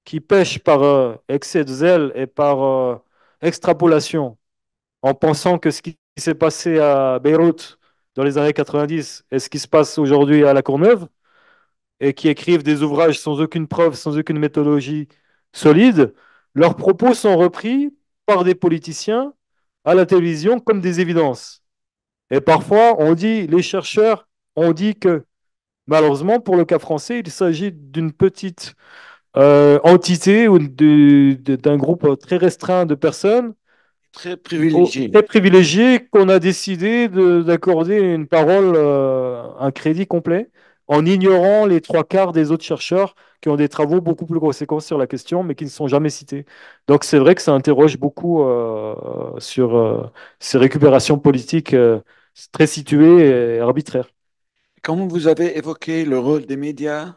qui pêchent par excès de zèle et par extrapolation, en pensant que ce qui s'est passé à Beyrouth dans les années 90 et ce qui se passe aujourd'hui à La Courneuve, et qui écrivent des ouvrages sans aucune preuve, sans aucune méthodologie solide, leurs propos sont repris par des politiciens à la télévision comme des évidences. Et parfois, on dit, les chercheurs ont dit que, malheureusement, pour le cas français, il s'agit d'une petite entité ou d'un groupe très restreint de personnes Très très privilégié. privilégié qu'on a décidé d'accorder une parole, un crédit complet, en ignorant les trois quarts des autres chercheurs qui ont des travaux beaucoup plus conséquents sur la question, mais qui ne sont jamais cités. Donc c'est vrai que ça interroge beaucoup sur ces récupérations politiques très situées et arbitraires. Comme vous avez évoqué le rôle des médias,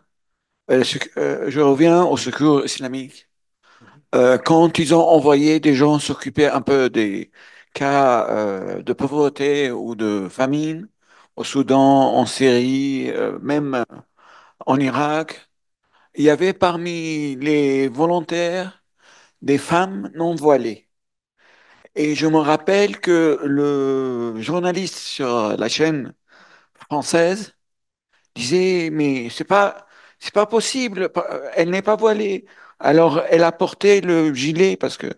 je reviens au secours islamique. Quand ils ont envoyé des gens s'occuper un peu des cas de pauvreté ou de famine au Soudan, en Syrie, même en Irak, il y avait parmi les volontaires des femmes non voilées. Et je me rappelle que le journaliste sur la chaîne française disait, mais c'est pas possible, elle n'est pas voilée. Alors, elle a porté le gilet parce que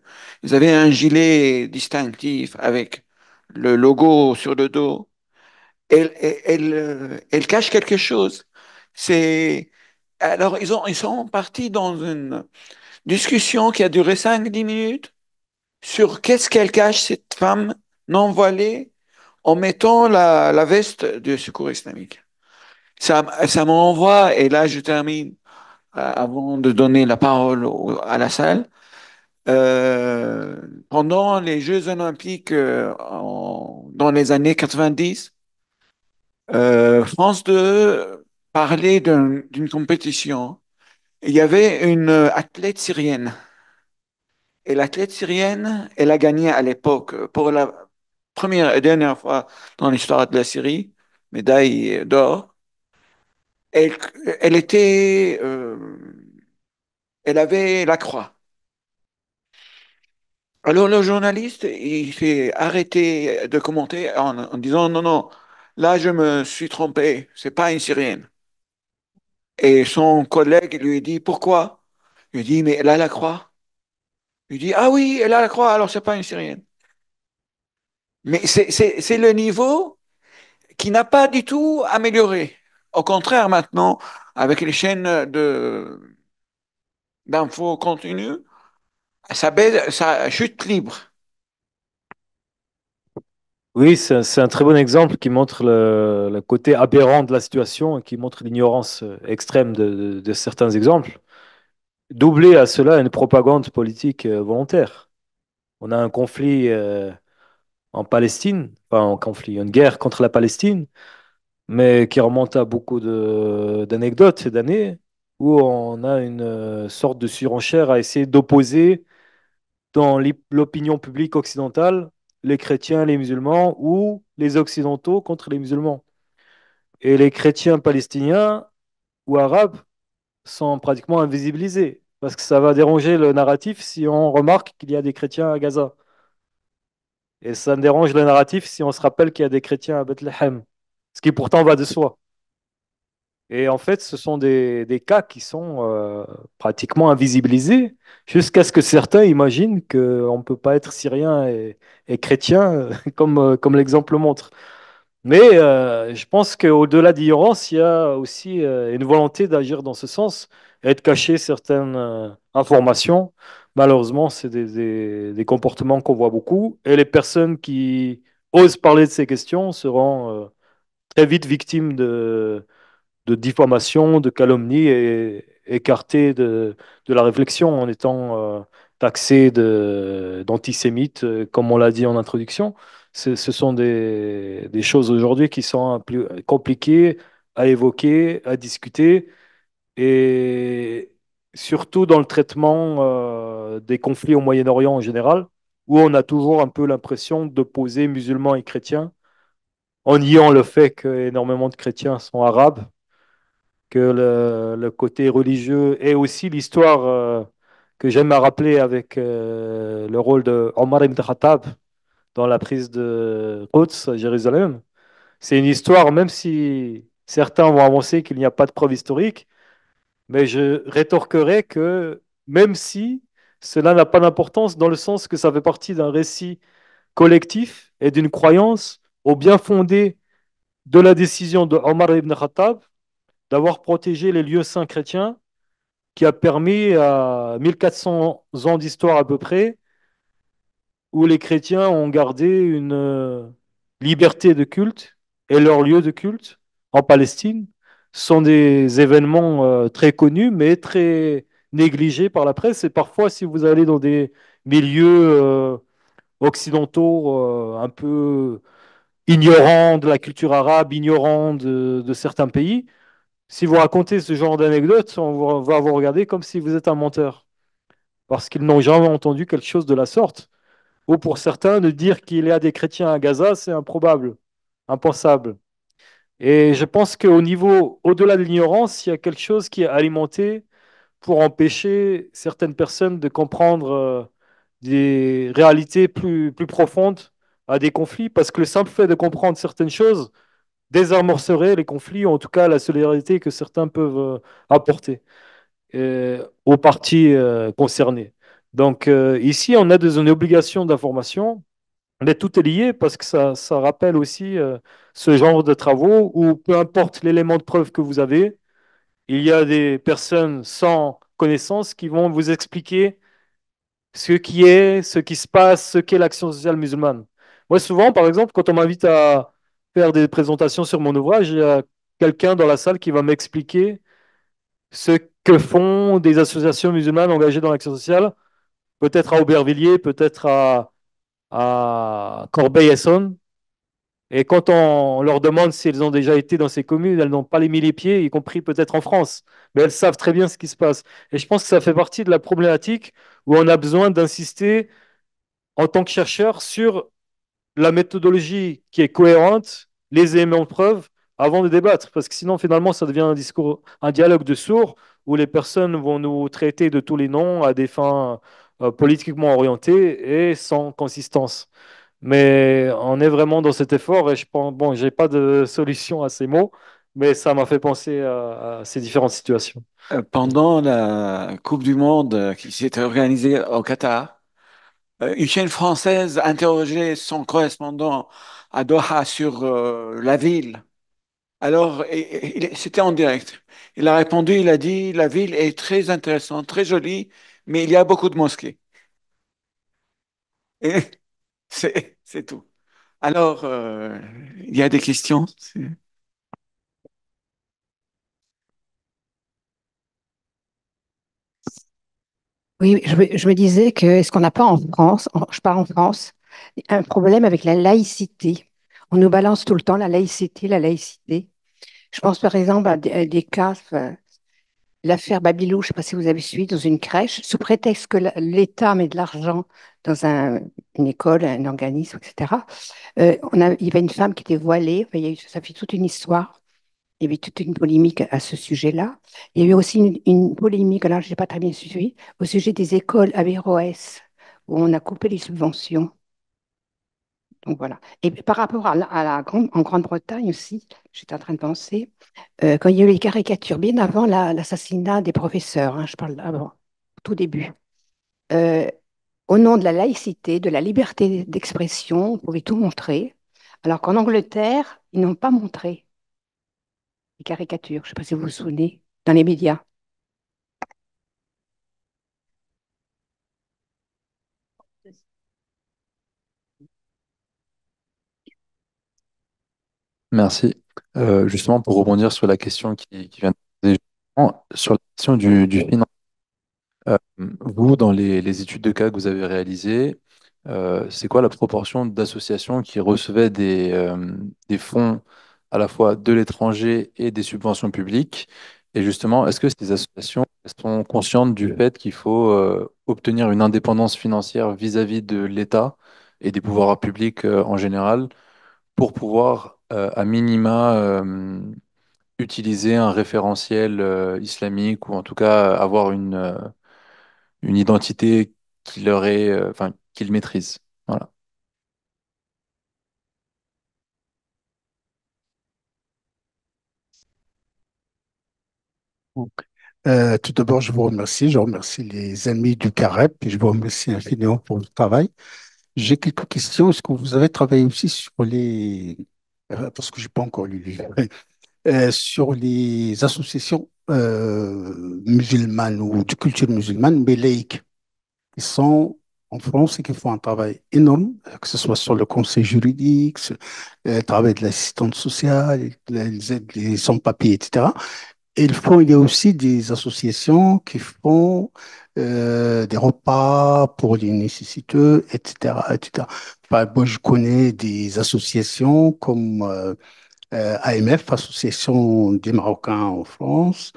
ils avaient un gilet distinctif avec le logo sur le dos. Elle cache quelque chose. C'est, alors, ils sont partis dans une discussion qui a duré 5 10 minutes sur qu'est-ce qu'elle cache, cette femme non voilée, en mettant la veste du secours islamique. Ça m'envoie, et là je termine avant de donner la parole à la salle. Pendant les Jeux olympiques dans les années 90, France 2 parlait d'une compétition. Il y avait une athlète syrienne. Et l'athlète syrienne, elle a gagné à l'époque, pour la première et dernière fois dans l'histoire de la Syrie, médaille d'or. Elle, elle était, elle avait la croix. Alors le journaliste, il s'est arrêté de commenter en disant non, non, là je me suis trompé, c'est pas une Syrienne. Et son collègue lui dit pourquoi? Il lui dit mais elle a la croix. Il dit, ah oui, elle a la croix, alors c'est pas une Syrienne. Mais c'est le niveau qui n'a pas du tout amélioré. Au contraire, maintenant, avec les chaînes d'infos continues, ça baisse, ça chute libre. Oui, c'est un très bon exemple qui montre le côté aberrant de la situation et qui montre l'ignorance extrême de certains exemples. Doublé à cela une propagande politique volontaire. On a un conflit en Palestine, enfin un conflit, une guerre contre la Palestine, mais qui remonte à beaucoup d'anecdotes et d'années, où on a une sorte de surenchère à essayer d'opposer dans l'opinion publique occidentale les chrétiens, les musulmans, ou les occidentaux contre les musulmans. Et les chrétiens palestiniens ou arabes sont pratiquement invisibilisés, parce que ça va déranger le narratif si on remarque qu'il y a des chrétiens à Gaza. Et ça dérange le narratif si on se rappelle qu'il y a des chrétiens à Bethléem, ce qui pourtant va de soi. Et en fait, ce sont des cas qui sont pratiquement invisibilisés jusqu'à ce que certains imaginent qu'on ne peut pas être syrien et chrétien, comme l'exemple le montre. Mais je pense qu'au-delà d'ignorance, il y a aussi une volonté d'agir dans ce sens et de cacher certaines informations. Malheureusement, c'est des comportements qu'on voit beaucoup. Et les personnes qui osent parler de ces questions seront très vite victimes de diffamation, de calomnie et écarté de la réflexion en étant taxé d'antisémite, comme on l'a dit en introduction. Ce sont des choses aujourd'hui qui sont plus compliquées à évoquer, à discuter, et surtout dans le traitement des conflits au Moyen-Orient en général, où on a toujours un peu l'impression d'opposer musulmans et chrétiens, en niant le fait qu'énormément de chrétiens sont arabes, que le côté religieux et aussi l'histoire que j'aime à rappeler avec le rôle de Omar ibn Khattab dans la prise de Quds à Jérusalem. C'est une histoire, même si certains vont avancer qu'il n'y a pas de preuve historique, mais je rétorquerai que même si cela n'a pas d'importance dans le sens que ça fait partie d'un récit collectif et d'une croyance au bien fondé de la décision de Omar ibn Khattab d'avoir protégé les lieux saints chrétiens, qui a permis à 1400 ans d'histoire à peu près, où les chrétiens ont gardé une liberté de culte et leurs lieux de culte en Palestine sont des événements très connus, mais très négligés par la presse. Et parfois, si vous allez dans des milieux occidentaux un peu ignorants de la culture arabe, ignorants de certains pays, si vous racontez ce genre d'anecdote, on va vous regarder comme si vous êtes un menteur, parce qu'ils n'ont jamais entendu quelque chose de la sorte. Ou pour certains, de dire qu'il y a des chrétiens à Gaza, c'est improbable, impensable. Et je pense qu'au niveau, au-delà de l'ignorance, il y a quelque chose qui est alimenté pour empêcher certaines personnes de comprendre des réalités plus profondes à des conflits, parce que le simple fait de comprendre certaines choses désamorcerait les conflits, ou en tout cas la solidarité que certains peuvent apporter aux parties concernées. Donc ici, on a une obligation d'information, mais tout est lié parce que ça rappelle aussi ce genre de travaux où peu importe l'élément de preuve que vous avez, il y a des personnes sans connaissance qui vont vous expliquer ce qui est, ce qui se passe, ce qu'est l'action sociale musulmane. Moi, souvent, par exemple, quand on m'invite à faire des présentations sur mon ouvrage, il y a quelqu'un dans la salle qui va m'expliquer ce que font des associations musulmanes engagées dans l'action sociale, peut-être à Aubervilliers, peut-être à Corbeil-Essonnes. Et quand on leur demande si elles ont déjà été dans ces communes, elles n'ont pas les mis les pieds, y compris peut-être en France. Mais elles savent très bien ce qui se passe. Et je pense que ça fait partie de la problématique où on a besoin d'insister en tant que chercheur sur la méthodologie qui est cohérente, les éléments de preuve, avant de débattre. Parce que sinon, finalement, ça devient un discours, un dialogue de sourds où les personnes vont nous traiter de tous les noms à des fins politiquement orientées et sans consistance. Mais on est vraiment dans cet effort et je pense, bon, j'ai pas de solution à ces mots, mais ça m'a fait penser à ces différentes situations. Pendant la Coupe du Monde qui s'était organisée au Qatar, Une chaîne française interrogeait son correspondant à Doha sur la ville. Alors, c'était en direct. Il a répondu, il a dit, la ville est très intéressante, très jolie, mais il y a beaucoup de mosquées. Et c'est tout. Alors, il y a des questions? Oui, je me disais que est-ce qu'on n'a pas en France, je parle en France, un problème avec la laïcité. On nous balance tout le temps la laïcité, la laïcité. Je pense par exemple à des cas, l'affaire Babylou, je ne sais pas si vous avez suivi, dans une crèche, sous prétexte que l'État met de l'argent dans une école, un organisme, etc. Il y avait une femme qui était voilée, enfin, ça fait toute une histoire. Il y avait toute une polémique à ce sujet-là. Il y a eu aussi une polémique, alors je n'ai pas très bien suivi, au sujet des écoles Averroès, où on a coupé les subventions. Donc voilà. Et par rapport en Grande-Bretagne aussi, j'étais en train de penser, quand il y a eu les caricatures, bien avant l'assassinat des professeurs, hein, je parle avant, au tout début, euh, au nom de la laïcité, de la liberté d'expression, on pouvait tout montrer, alors qu'en Angleterre, ils n'ont pas montré les caricatures. Je ne sais pas si vous vous souvenez, dans les médias. Merci. Justement, pour rebondir sur la question qui vient de poser, justement, sur la question du financement, vous, dans les études de cas que vous avez réalisées, c'est quoi la proportion d'associations qui recevaient des fonds à la fois de l'étranger et des subventions publiques? Et justement, est-ce que ces associations elles sont conscientes du fait qu'il faut obtenir une indépendance financière vis-à-vis de l'État et des pouvoirs publics en général pour pouvoir, à minima, utiliser un référentiel islamique ou en tout cas avoir une identité qui leur est, enfin, qu'ils maîtrisent. Voilà. Donc, tout d'abord, je vous remercie. Je remercie les amis du CAREP et je vous remercie infiniment pour le travail. J'ai quelques questions. Est-ce que vous avez travaillé aussi sur parce que je n'ai pas encore lu les livres, sur les associations musulmanes ou de culture musulmane, mais laïques, qui sont en France et qui font un travail énorme, que ce soit sur le conseil juridique, le travail de l'assistante sociale, les aides, les sans-papiers, etc. Il y a aussi des associations qui font des repas pour les nécessiteux, etc., etc. Enfin, moi, je connais des associations comme AMF, Association des Marocains en France,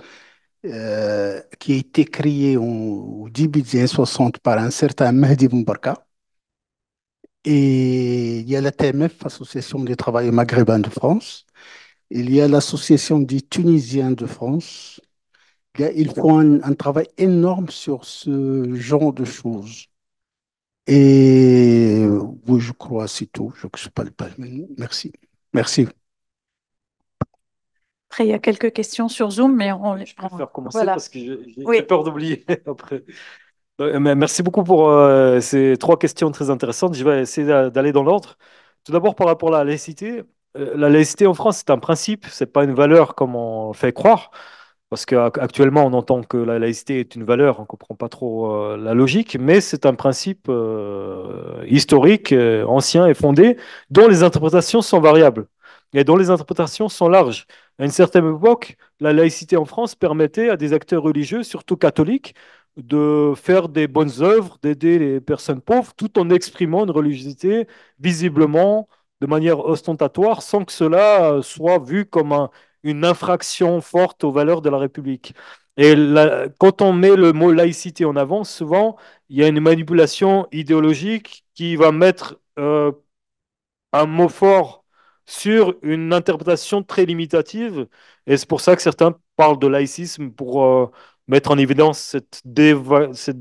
qui a été créée au début des années 60 par un certain Mehdi Boumbarka. Et il y a la TMF, Association des travailleurs maghrébins de France. Il y a l'Association des Tunisiens de France. Ils font un travail énorme sur ce genre de choses. Et oui, je crois, c'est tout. Je ne sais pas. Merci. Merci. Après, il y a quelques questions sur Zoom, mais Je préfère commencer voilà. parce que j'ai Oui. peur d'oublier après. Mais merci beaucoup pour ces trois questions très intéressantes. Je vais essayer d'aller dans l'ordre. Tout d'abord, par rapport à la laïcité. La laïcité en France, c'est un principe, c'est pas une valeur comme on fait croire. Parce qu'actuellement, on entend que la laïcité est une valeur, on ne comprend pas trop la logique, mais c'est un principe historique, ancien et fondé, dont les interprétations sont variables et dont les interprétations sont larges. À une certaine époque, la laïcité en France permettait à des acteurs religieux, surtout catholiques, de faire des bonnes œuvres, d'aider les personnes pauvres, tout en exprimant une religiosité visiblement de manière ostentatoire, sans que cela soit vu comme une infraction forte aux valeurs de la République. Et quand on met le mot laïcité en avant, souvent, il y a une manipulation idéologique qui va mettre un mot fort sur une interprétation très limitative. Et c'est pour ça que certains parlent de laïcisme pour mettre en évidence cette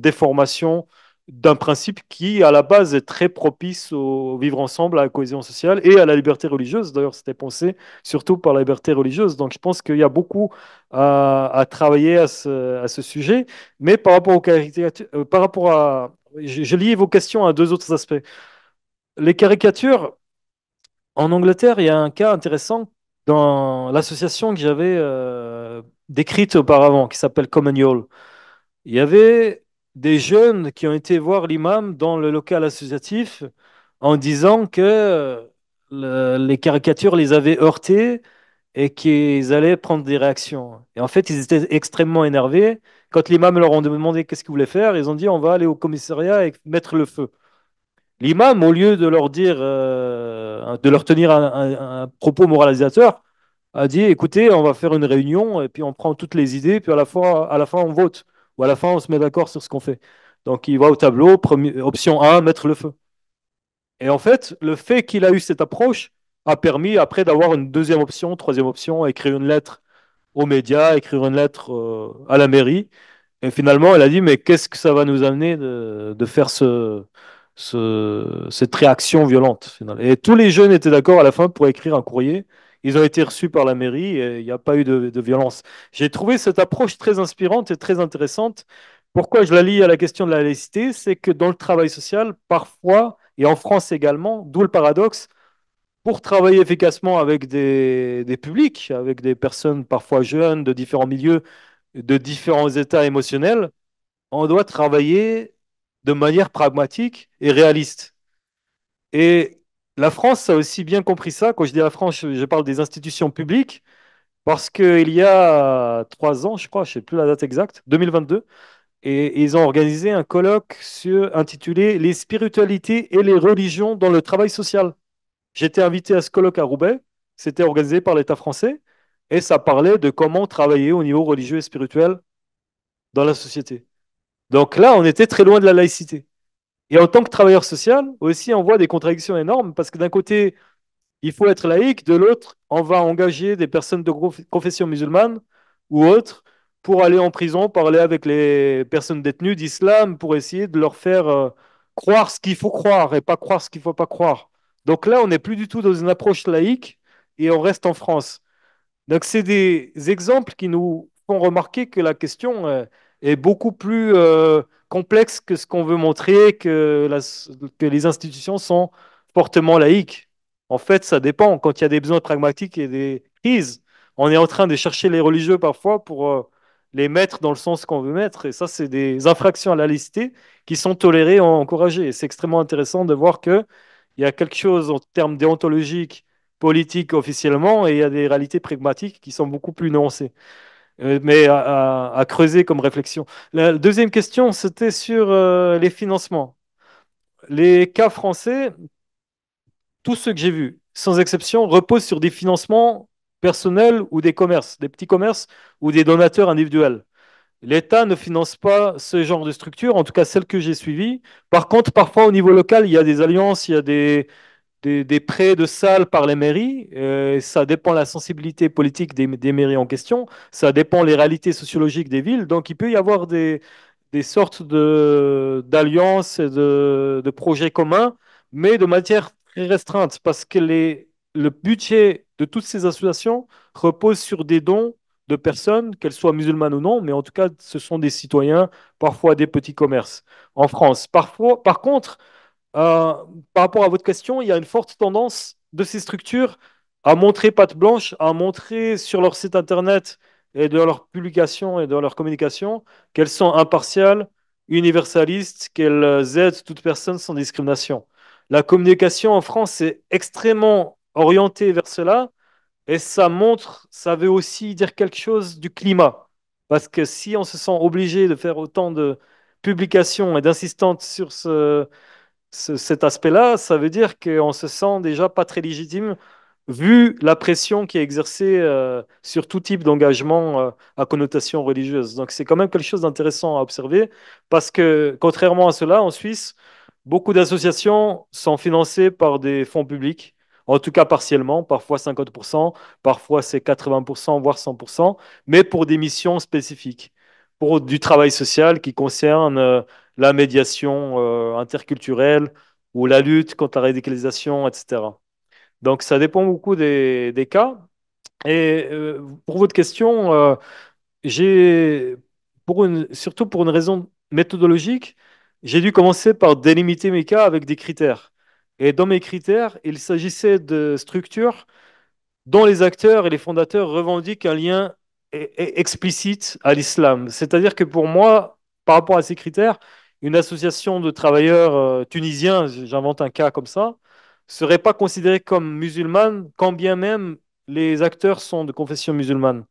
déformation d'un principe qui, à la base, est très propice au vivre ensemble, à la cohésion sociale et à la liberté religieuse. D'ailleurs, c'était pensé surtout par la liberté religieuse. Donc, je pense qu'il y a beaucoup à travailler à ce sujet. Mais par rapport aux caricatures, par rapport je lie vos questions à deux autres aspects. Les caricatures, en Angleterre, il y a un cas intéressant dans l'association que j'avais décrite auparavant, qui s'appelle Commonweal. Il y avait des jeunes qui ont été voir l'imam dans le local associatif en disant que les caricatures les avaient heurtés et qu'ils allaient prendre des réactions. Et en fait, ils étaient extrêmement énervés. Quand l'imam leur a demandé qu'est-ce qu'ils voulaient faire, ils ont dit on va aller au commissariat et mettre le feu. L'imam, au lieu de leur dire, de leur tenir un propos moralisateur, a dit écoutez, on va faire une réunion et puis on prend toutes les idées, puis à la fin on vote ou à la fin on se met d'accord sur ce qu'on fait. Donc il va au tableau, option 1, mettre le feu. Et en fait, le fait qu'il a eu cette approche a permis après d'avoir une deuxième option, troisième option, écrire une lettre aux médias, écrire une lettre à la mairie. Et finalement, elle a dit, mais qu'est-ce que ça va nous amener de faire cette réaction violente finalement. Et tous les jeunes étaient d'accord à la fin pour écrire un courrier. Ils ont été reçus par la mairie et il n'y a pas eu de violence. J'ai trouvé cette approche très inspirante et très intéressante. Pourquoi je la lie à la question de la laïcité? C'est que dans le travail social, parfois, et en France également, d'où le paradoxe, pour travailler efficacement avec des publics, avec des personnes parfois jeunes, de différents milieux, de différents états émotionnels, on doit travailler de manière pragmatique et réaliste. Et la France a aussi bien compris ça. Quand je dis la France, je parle des institutions publiques, parce qu'il y a 3 ans, je crois, je ne sais plus la date exacte, 2022, et ils ont organisé un colloque intitulé Les spiritualités et les religions dans le travail social. J'étais invité à ce colloque à Roubaix, c'était organisé par l'État français, et ça parlait de comment travailler au niveau religieux et spirituel dans la société. Donc là, on était très loin de la laïcité. Et en tant que travailleur social, aussi, on voit des contradictions énormes parce que d'un côté, il faut être laïque, de l'autre, on va engager des personnes de confession musulmane ou autres pour aller en prison, parler avec les personnes détenues d'islam pour essayer de leur faire croire ce qu'il faut croire et pas croire ce qu'il ne faut pas croire. Donc là, on n'est plus du tout dans une approche laïque et on reste en France. Donc, c'est des exemples qui nous font remarquer que la question est beaucoup plus complexe que ce qu'on veut montrer, que les institutions sont fortement laïques. En fait, ça dépend. Quand il y a des besoins pragmatiques et des crises, on est en train de chercher les religieux parfois pour les mettre dans le sens qu'on veut mettre. Et ça, c'est des infractions à la laïcité qui sont tolérées et encouragées. Et c'est extrêmement intéressant de voir qu'il y a quelque chose en termes déontologiques politique officiellement et il y a des réalités pragmatiques qui sont beaucoup plus nuancées, mais à creuser comme réflexion. La deuxième question, c'était sur les financements. Les cas français, tous ceux que j'ai vus, sans exception, reposent sur des financements personnels ou des commerces, des petits commerces ou des donateurs individuels. L'État ne finance pas ce genre de structure, en tout cas celle que j'ai suivie. Par contre, parfois au niveau local, il y a des alliances, il y a des prêts de salles par les mairies. Ça dépend de la sensibilité politique des mairies en question. Ça dépend des réalités sociologiques des villes. Donc, il peut y avoir des sortes d'alliances et de projets communs, mais de matière très restreinte, parce que le budget de toutes ces associations repose sur des dons de personnes, qu'elles soient musulmanes ou non, mais en tout cas, ce sont des citoyens, parfois des petits commerces en France. Parfois, par contre, euh, par rapport à votre question, il y a une forte tendance de ces structures à montrer patte blanche, à montrer sur leur site internet et dans leurs publications et dans leur communication qu'elles sont impartiales, universalistes, qu'elles aident toute personne sans discrimination. La communication en France est extrêmement orientée vers cela et ça montre, ça veut aussi dire quelque chose du climat. Parce que si on se sent obligé de faire autant de publications et d'insistantes sur cet aspect-là, ça veut dire qu'on se sent déjà pas très légitime vu la pression qui est exercée sur tout type d'engagement à connotation religieuse. Donc c'est quand même quelque chose d'intéressant à observer parce que contrairement à cela, en Suisse, beaucoup d'associations sont financées par des fonds publics, en tout cas partiellement, parfois 50%, parfois c'est 80%, voire 100%, mais pour des missions spécifiques, pour du travail social qui concerne la médiation interculturelle ou la lutte contre la radicalisation, etc. Donc, ça dépend beaucoup des cas. Et pour votre question, j'ai, surtout pour une raison méthodologique, j'ai dû commencer par délimiter mes cas avec des critères. Et dans mes critères, il s'agissait de structures dont les acteurs et les fondateurs revendiquent un lien explicite à l'islam. C'est-à-dire que pour moi, par rapport à ces critères, une association de travailleurs tunisiens, j'invente un cas comme ça, serait pas considérée comme musulmane, quand bien même les acteurs sont de confession musulmane.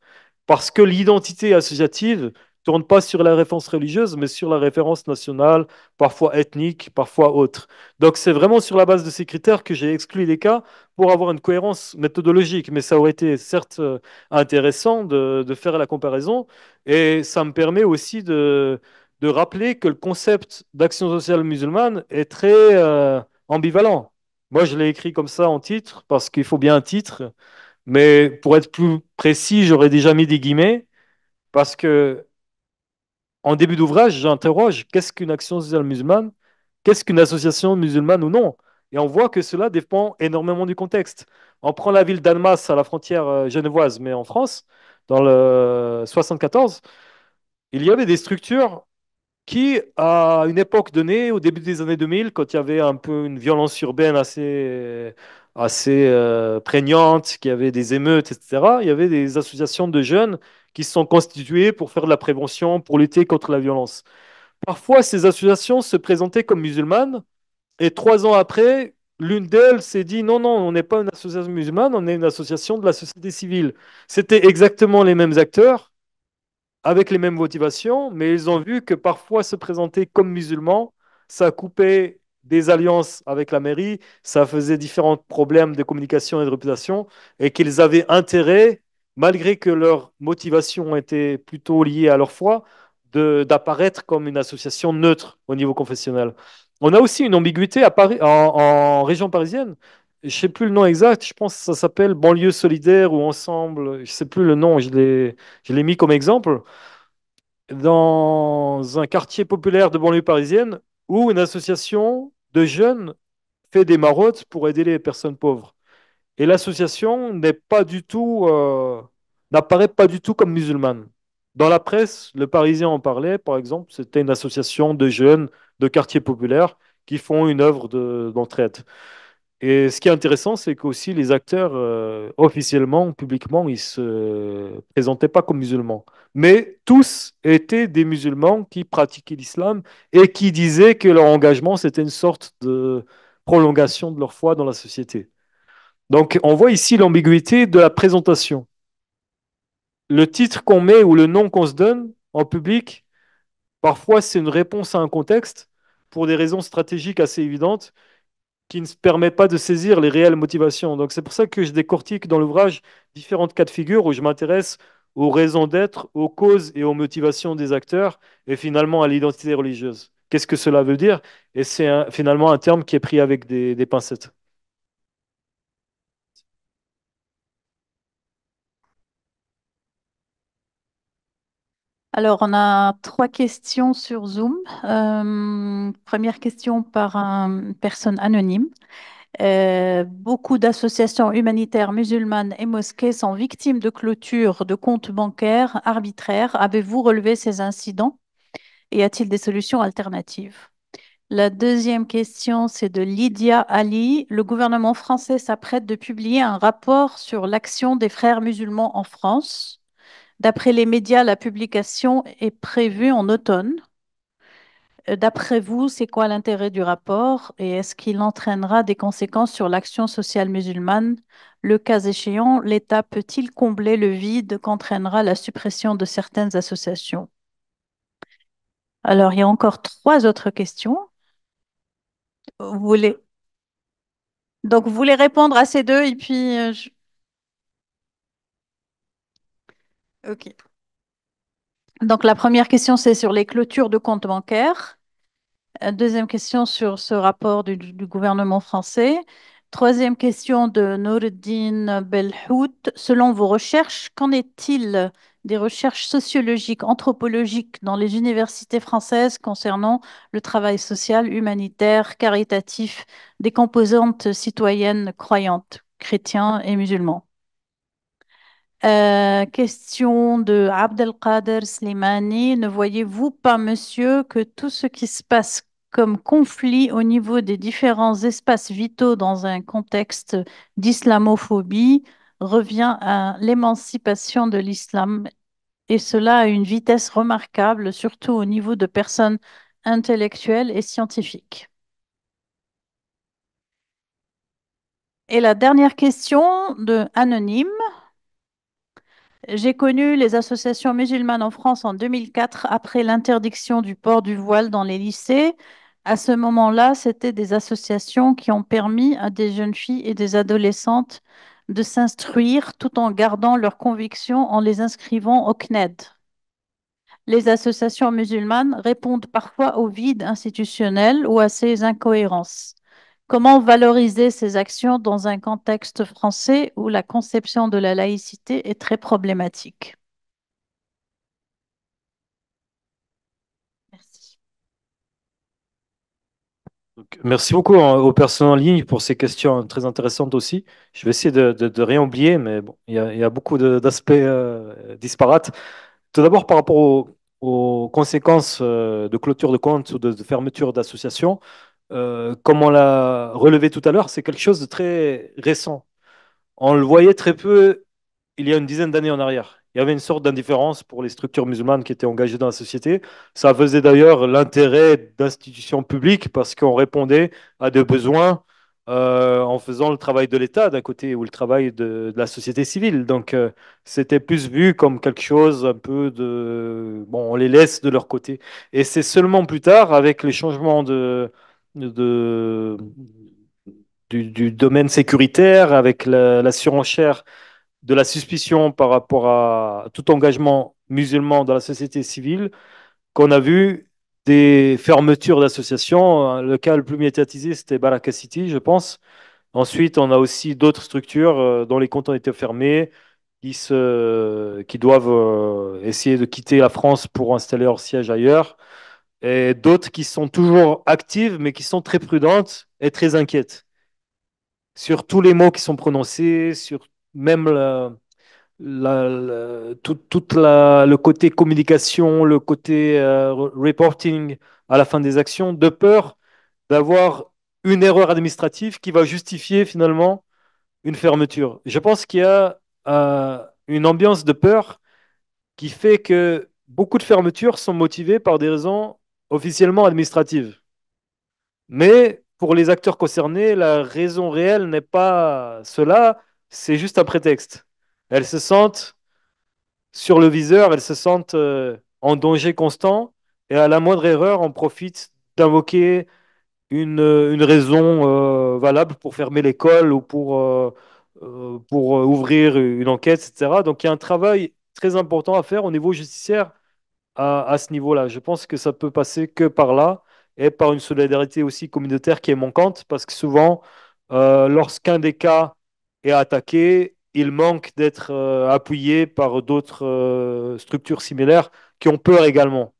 Parce que l'identité associative tourne pas sur la référence religieuse, mais sur la référence nationale, parfois ethnique, parfois autre. Donc c'est vraiment sur la base de ces critères que j'ai exclu les cas pour avoir une cohérence méthodologique. Mais ça aurait été certes intéressant de faire la comparaison. Et ça me permet aussi de rappeler que le concept d'action sociale musulmane est très ambivalent. Moi, je l'ai écrit comme ça en titre parce qu'il faut bien un titre. Mais pour être plus précis, j'aurais déjà mis des guillemets parce que en début d'ouvrage, j'interroge qu'est-ce qu'une action sociale musulmane, qu'est-ce qu'une association musulmane ou non. Et on voit que cela dépend énormément du contexte. On prend la ville d'Annemasse à la frontière genevoise, mais en France, dans le 74, il y avait des structures qui, à une époque donnée, au début des années 2000, quand il y avait un peu une violence urbaine assez prégnante, qu'il y avait des émeutes, etc., il y avait des associations de jeunes qui se sont constituées pour faire de la prévention, pour lutter contre la violence. Parfois, ces associations se présentaient comme musulmanes, et 3 ans après, l'une d'elles s'est dit non, non, on n'est pas une association musulmane, on est une association de la société civile. C'était exactement les mêmes acteurs, avec les mêmes motivations, mais ils ont vu que parfois se présenter comme musulmans, ça coupait des alliances avec la mairie, ça faisait différents problèmes de communication et de réputation, et qu'ils avaient intérêt, malgré que leur motivation était plutôt liée à leur foi, d'apparaître comme une association neutre au niveau confessionnel. On a aussi une ambiguïté à Paris, en région parisienne. Je ne sais plus le nom exact, je pense que ça s'appelle Banlieue solidaire ou Ensemble, je ne sais plus le nom, je l'ai mis comme exemple dans un quartier populaire de banlieue parisienne où une association de jeunes fait des maraudes pour aider les personnes pauvres. Et l'association n'est pas du tout, n'apparaît pas du tout comme musulmane. Dans la presse, le Parisien en parlait, par exemple, c'était une association de jeunes de quartier populaire qui font une œuvre d'entraide. Et ce qui est intéressant, c'est qu'aussi les acteurs, officiellement, publiquement, ils se présentaient pas comme musulmans. Mais tous étaient des musulmans qui pratiquaient l'islam et qui disaient que leur engagement, c'était une sorte de prolongation de leur foi dans la société. Donc, on voit ici l'ambiguïté de la présentation. Le titre qu'on met ou le nom qu'on se donne en public, parfois, c'est une réponse à un contexte pour des raisons stratégiques assez évidentes qui ne se permet pas de saisir les réelles motivations. Donc c'est pour ça que je décortique dans l'ouvrage différentes cas de figure où je m'intéresse aux raisons d'être, aux causes et aux motivations des acteurs et finalement à l'identité religieuse. Qu'est-ce que cela veut dire? Et c'est finalement un terme qui est pris avec des pincettes. Alors, on a 3 questions sur Zoom. Première question par une personne anonyme. Beaucoup d'associations humanitaires musulmanes et mosquées sont victimes de clôtures de comptes bancaires arbitraires. Avez-vous relevé ces incidents? Et y a-t-il des solutions alternatives? La deuxième question, c'est de Lydia Ali. Le gouvernement français s'apprête de publier un rapport sur l'action des frères musulmans en France. D'après les médias, la publication est prévue en automne. D'après vous, c'est quoi l'intérêt du rapport et est-ce qu'il entraînera des conséquences sur l'action sociale musulmane? Le cas échéant, l'État peut-il combler le vide qu'entraînera la suppression de certaines associations? Alors, il y a encore 3 autres questions. Vous voulez... Donc, vous voulez répondre à ces deux et puis... OK. Donc, la première question, c'est sur les clôtures de comptes bancaires. Deuxième question sur ce rapport du gouvernement français. Troisième question de Noureddin Belhout. Selon vos recherches, qu'en est-il des recherches sociologiques, anthropologiques dans les universités françaises concernant le travail social, humanitaire, caritatif des composantes citoyennes croyantes, chrétiens et musulmans? Question de Abdelkader Slimani. Ne voyez-vous pas, monsieur, que tout ce qui se passe comme conflit au niveau des différents espaces vitaux dans un contexte d'islamophobie revient à l'émancipation de l'islam, et cela à une vitesse remarquable, surtout au niveau de personnes intellectuelles et scientifiques. Et la dernière question de Anonyme. J'ai connu les associations musulmanes en France en 2004 après l'interdiction du port du voile dans les lycées. À ce moment-là, c'était des associations qui ont permis à des jeunes filles et des adolescentes de s'instruire tout en gardant leurs convictions en les inscrivant au CNED. Les associations musulmanes répondent parfois au vide institutionnel ou à ces incohérences. Comment valoriser ces actions dans un contexte français où la conception de la laïcité est très problématique? Merci. Donc, merci beaucoup aux personnes en ligne pour ces questions très intéressantes aussi. Je vais essayer de rien oublier, mais bon, il y a beaucoup d'aspects disparates. Tout d'abord, par rapport aux conséquences de clôture de compte ou de fermeture d'association, comme on l'a relevé tout à l'heure, c'est quelque chose de très récent. On le voyait très peu il y a une dizaine d'années en arrière. Il y avait une sorte d'indifférence pour les structures musulmanes qui étaient engagées dans la société. Ça faisait d'ailleurs l'intérêt d'institutions publiques parce qu'on répondait à des besoins en faisant le travail de l'État d'un côté ou le travail de la société civile. Donc c'était plus vu comme quelque chose un peu de... Bon, on les laisse de leur côté. Et c'est seulement plus tard, avec les changements de, du domaine sécuritaire, avec la surenchère de la suspicion par rapport à tout engagement musulman dans la société civile, qu'on a vu des fermetures d'associations. Le cas le plus médiatisé, c'était Baraka City, je pense. Ensuite, on a aussi d'autres structures dont les comptes ont été fermés, qui doivent essayer de quitter la France pour installer leur siège ailleurs, et d'autres qui sont toujours actives, mais qui sont très prudentes et très inquiètes sur tous les mots qui sont prononcés, sur même le côté communication, le côté reporting à la fin des actions, de peur d'avoir une erreur administrative qui va justifier finalement une fermeture. Je pense qu'il y a une ambiance de peur qui fait que beaucoup de fermetures sont motivées par des raisons officiellement administratives. Mais pour les acteurs concernés, la raison réelle n'est pas cela, c'est juste un prétexte. Elles se sentent sur le viseur, elles se sentent en danger constant et à la moindre erreur, on profite d'invoquer une raison valable pour fermer l'école ou pour ouvrir une enquête, etc. Donc il y a un travail très important à faire au niveau judiciaire à ce niveau-là. Je pense que ça peut passer que par là et par une solidarité aussi communautaire qui est manquante parce que souvent, lorsqu'un des cas est attaqué, il manque d'être appuyé par d'autres structures similaires qui ont peur également.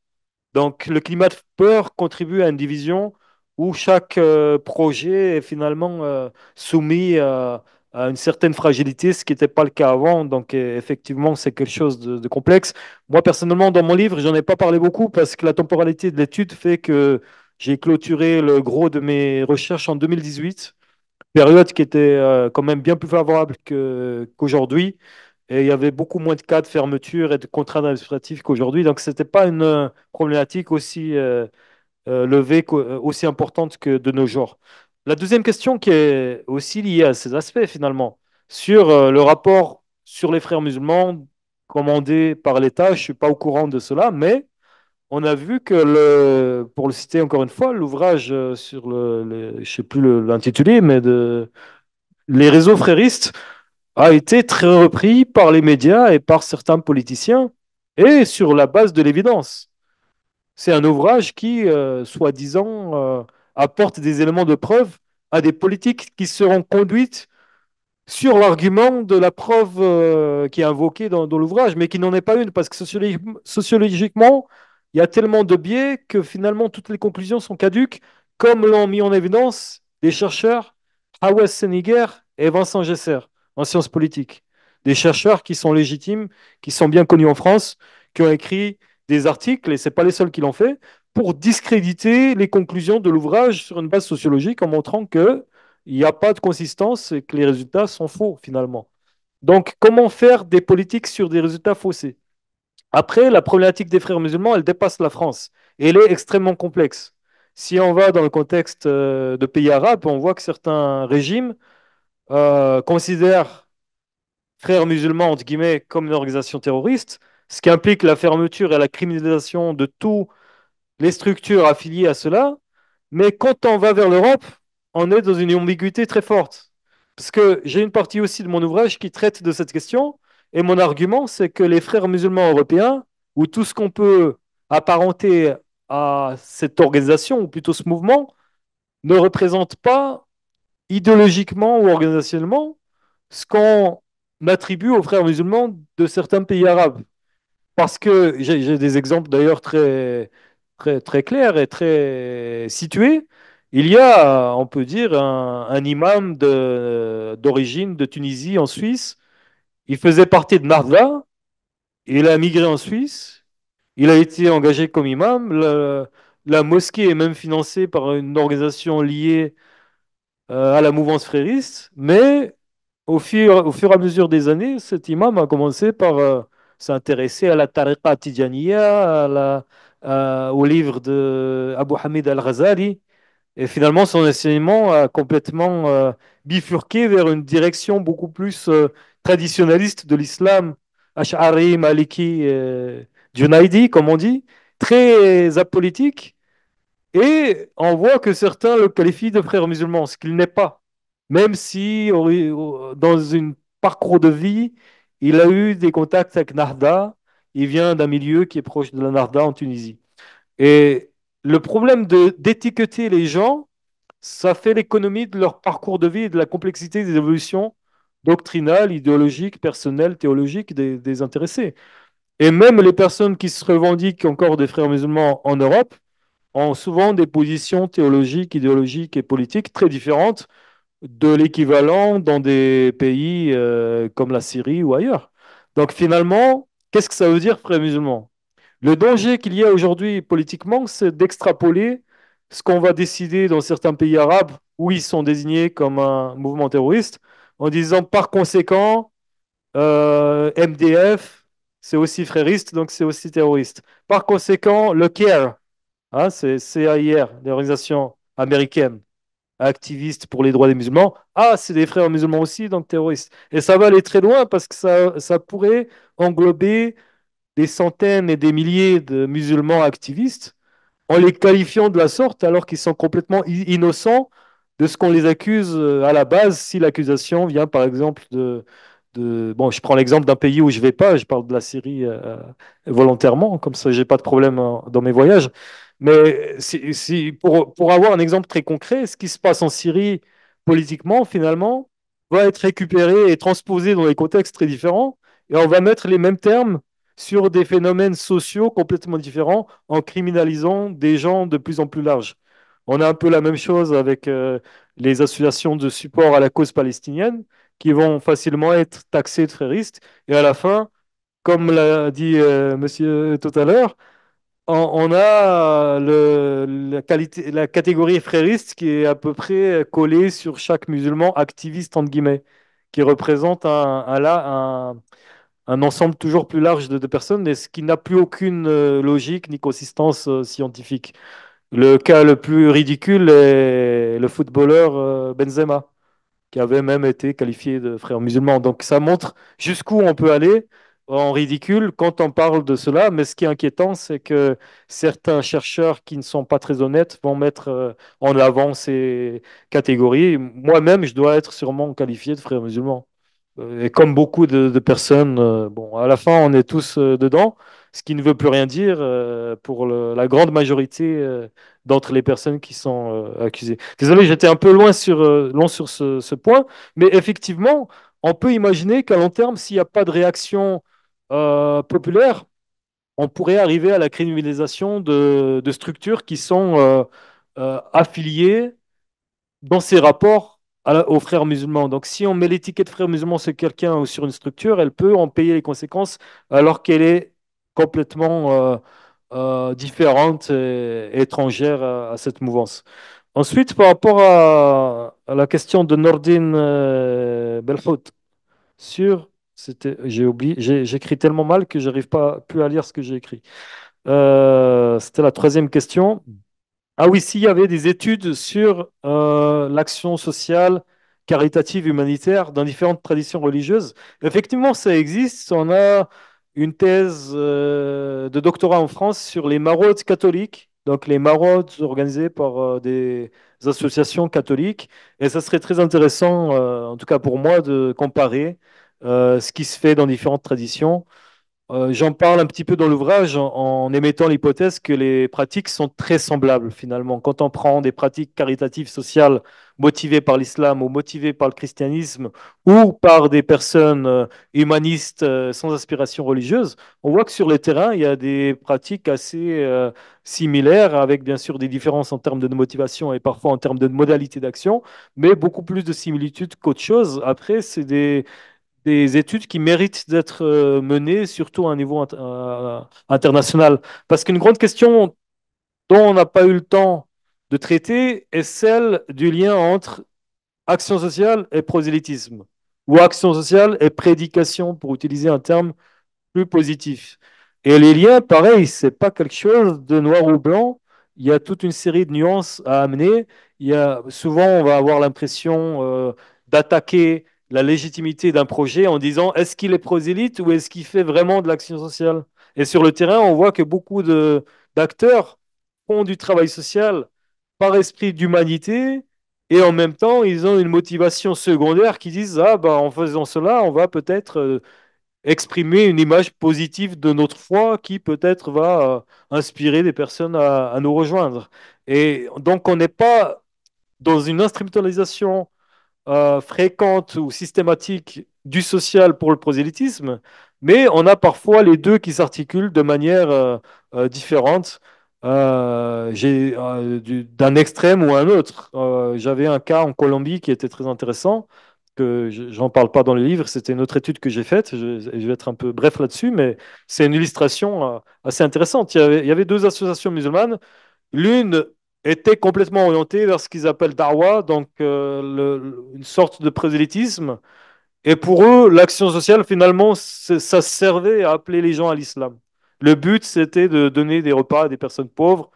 Donc, le climat de peur contribue à une division où chaque projet est finalement soumis à une certaine fragilité, ce qui n'était pas le cas avant. Donc, effectivement, c'est quelque chose de complexe. Moi, personnellement, dans mon livre, j'en ai pas parlé beaucoup parce que la temporalité de l'étude fait que j'ai clôturé le gros de mes recherches en 2018, période qui était quand même bien plus favorable qu'aujourd'hui. Et il y avait beaucoup moins de cas de fermeture et de contraintes administratives qu'aujourd'hui. Donc, ce n'était pas une problématique aussi levée, aussi importante que de nos jours. La deuxième question qui est aussi liée à ces aspects, finalement, sur le rapport sur les frères musulmans commandé par l'État, je ne suis pas au courant de cela, mais on a vu que, pour le citer encore une fois, l'ouvrage sur je ne sais plus l'intitulé, mais les réseaux fréristes a été très repris par les médias et par certains politiciens, et sur la base de l'évidence. C'est un ouvrage qui, soi-disant, apporte des éléments de preuve à des politiques qui seront conduites sur l'argument de la preuve qui est invoquée dans l'ouvrage, mais qui n'en est pas une, parce que sociologiquement, il y a tellement de biais que finalement toutes les conclusions sont caduques, comme l'ont mis en évidence des chercheurs Hawes Seniger et Vincent Gesser en sciences politiques. Des chercheurs qui sont légitimes, qui sont bien connus en France, qui ont écrit des articles, et ce n'est pas les seuls qui l'ont fait, pour discréditer les conclusions de l'ouvrage sur une base sociologique en montrant qu'il n'y a pas de consistance et que les résultats sont faux finalement. Donc, comment faire des politiques sur des résultats faussés? Après, la problématique des frères musulmans, elle dépasse la France et elle est extrêmement complexe. Si on va dans le contexte de pays arabes, on voit que certains régimes considèrent frères musulmans, entre guillemets, comme une organisation terroriste, ce qui implique la fermeture et la criminalisation de toutes les structures affiliées à cela. Mais quand on va vers l'Europe, on est dans une ambiguïté très forte. Parce que j'ai une partie aussi de mon ouvrage qui traite de cette question, et mon argument, c'est que les frères musulmans européens, ou tout ce qu'on peut apparenter à cette organisation, ou plutôt ce mouvement, ne représente pas idéologiquement ou organisationnellement ce qu'on attribue aux frères musulmans de certains pays arabes. Parce que j'ai des exemples d'ailleurs très clairs et très situés. Il y a, on peut dire, un imam d'origine de Tunisie en Suisse. Il faisait partie de Narda. Il a migré en Suisse. Il a été engagé comme imam. La mosquée est même financée par une organisation liée à la mouvance frériste. Mais au fur et à mesure des années, cet imam a commencé par s'intéresser à la tariqa Tijaniya, au livre de Abu Hamid al-Ghazali. Et finalement, son enseignement a complètement bifurqué vers une direction beaucoup plus traditionnaliste de l'islam, Ash'ari, Maliki, Junaidi, comme on dit, très apolitique. Et on voit que certains le qualifient de frère musulman, ce qu'il n'est pas. Même si dans un parcours de vie, il a eu des contacts avec Narda, il vient d'un milieu qui est proche de la Narda en Tunisie. Et le problème d'étiqueter les gens, ça fait l'économie de leur parcours de vie et de la complexité des évolutions doctrinales, idéologiques, personnelles, théologiques des intéressés. Et même les personnes qui se revendiquent encore des frères musulmans en Europe, ont souvent des positions théologiques, idéologiques et politiques très différentes de l'équivalent dans des pays comme la Syrie ou ailleurs. Donc finalement, qu'est-ce que ça veut dire, frères musulmans? Le danger qu'il y a aujourd'hui politiquement, c'est d'extrapoler ce qu'on va décider dans certains pays arabes où ils sont désignés comme un mouvement terroriste, en disant par conséquent, MDF, c'est aussi frériste, donc c'est aussi terroriste. Par conséquent, le CAIR, hein, c'est CAIR, l'organisation américaine, activiste pour les droits des musulmans. Ah, c'est des frères musulmans aussi, donc terroristes. Et ça va aller très loin parce que ça pourrait englober des centaines et des milliers de musulmans activistes en les qualifiant de la sorte alors qu'ils sont complètement innocents de ce qu'on les accuse à la base si l'accusation vient par exemple Bon, je prends l'exemple d'un pays où je vais pas, je parle de la Syrie volontairement, comme ça j'ai pas de problème dans mes voyages. Mais pour avoir un exemple très concret, ce qui se passe en Syrie politiquement, finalement, va être récupéré et transposé dans des contextes très différents, et on va mettre les mêmes termes sur des phénomènes sociaux complètement différents en criminalisant des gens de plus en plus larges. On a un peu la même chose avec les associations de support à la cause palestinienne qui vont facilement être taxés de fréristes. Et à la fin, comme l'a dit monsieur tout à l'heure, on a la catégorie frériste qui est à peu près collée sur chaque musulman activiste, entre guillemets, qui représente un ensemble toujours plus large de personnes, et ce qui n'a plus aucune logique ni consistance scientifique. Le cas le plus ridicule est le footballeur Benzema, qui avait même été qualifié de frère musulman. Donc ça montre jusqu'où on peut aller en ridicule quand on parle de cela. Mais ce qui est inquiétant, c'est que certains chercheurs qui ne sont pas très honnêtes vont mettre en avant ces catégories. Moi-même, je dois être sûrement qualifié de frère musulman. Et comme beaucoup de personnes, bon, à la fin, on est tous dedans, ce qui ne veut plus rien dire pour la grande majorité d'entre les personnes qui sont accusées. Désolé, j'étais un peu long sur ce point, mais effectivement, on peut imaginer qu'à long terme, s'il n'y a pas de réaction populaire, on pourrait arriver à la criminalisation de structures qui sont affiliées dans ses rapports aux frères musulmans. Donc, si on met l'étiquette frère musulman sur quelqu'un ou sur une structure, elle peut en payer les conséquences alors qu'elle est complètement différentes et étrangères à cette mouvance. Ensuite, par rapport à la question de Nordine Belhout, j'ai oublié, j'écris tellement mal que j'arrive pas plus à lire ce que j'ai écrit. C'était la troisième question. Ah oui, s'il y avait des études sur l'action sociale, caritative, humanitaire dans différentes traditions religieuses, effectivement, ça existe. On a une thèse de doctorat en France sur les maraudes catholiques, donc les maraudes organisées par des associations catholiques. Et ça serait très intéressant, en tout cas pour moi, de comparer ce qui se fait dans différentes traditions. J'en parle un petit peu dans l'ouvrage en émettant l'hypothèse que les pratiques sont très semblables finalement. Quand on prend des pratiques caritatives sociales motivées par l'islam ou motivées par le christianisme ou par des personnes humanistes sans aspiration religieuse, on voit que sur le terrain, il y a des pratiques assez similaires avec bien sûr des différences en termes de motivation et parfois en termes de modalité d'action, mais beaucoup plus de similitudes qu'autre chose. Après, c'est des études qui méritent d'être menées, surtout à un niveau international. Parce qu'une grande question dont on n'a pas eu le temps de traiter est celle du lien entre action sociale et prosélytisme, ou action sociale et prédication, pour utiliser un terme plus positif. Et les liens, pareil, c'est pas quelque chose de noir ou blanc. Il y a toute une série de nuances à amener. Souvent, on va avoir l'impression d'attaquer la légitimité d'un projet en disant est-ce qu'il est prosélyte ou est-ce qu'il fait vraiment de l'action sociale? Et sur le terrain, on voit que beaucoup d'acteurs font du travail social par esprit d'humanité et en même temps, ils ont une motivation secondaire qui disent ah ben en faisant cela, on va peut-être exprimer une image positive de notre foi qui peut-être va inspirer des personnes à nous rejoindre. Et donc, on n'est pas dans une instrumentalisation fréquente ou systématique du social pour le prosélytisme, mais on a parfois les deux qui s'articulent de manière différente. D'un extrême ou à un autre. J'avais un cas en Colombie qui était très intéressant, que j'en parle pas dans le livre, c'était une autre étude que j'ai faite, je vais être un peu bref là-dessus, mais c'est une illustration assez intéressante. Il y avait deux associations musulmanes, l'une était complètement orientée vers ce qu'ils appellent Darwa, donc une sorte de prosélytisme. Et pour eux, l'action sociale, finalement, ça servait à appeler les gens à l'islam. Le but, c'était de donner des repas à des personnes pauvres.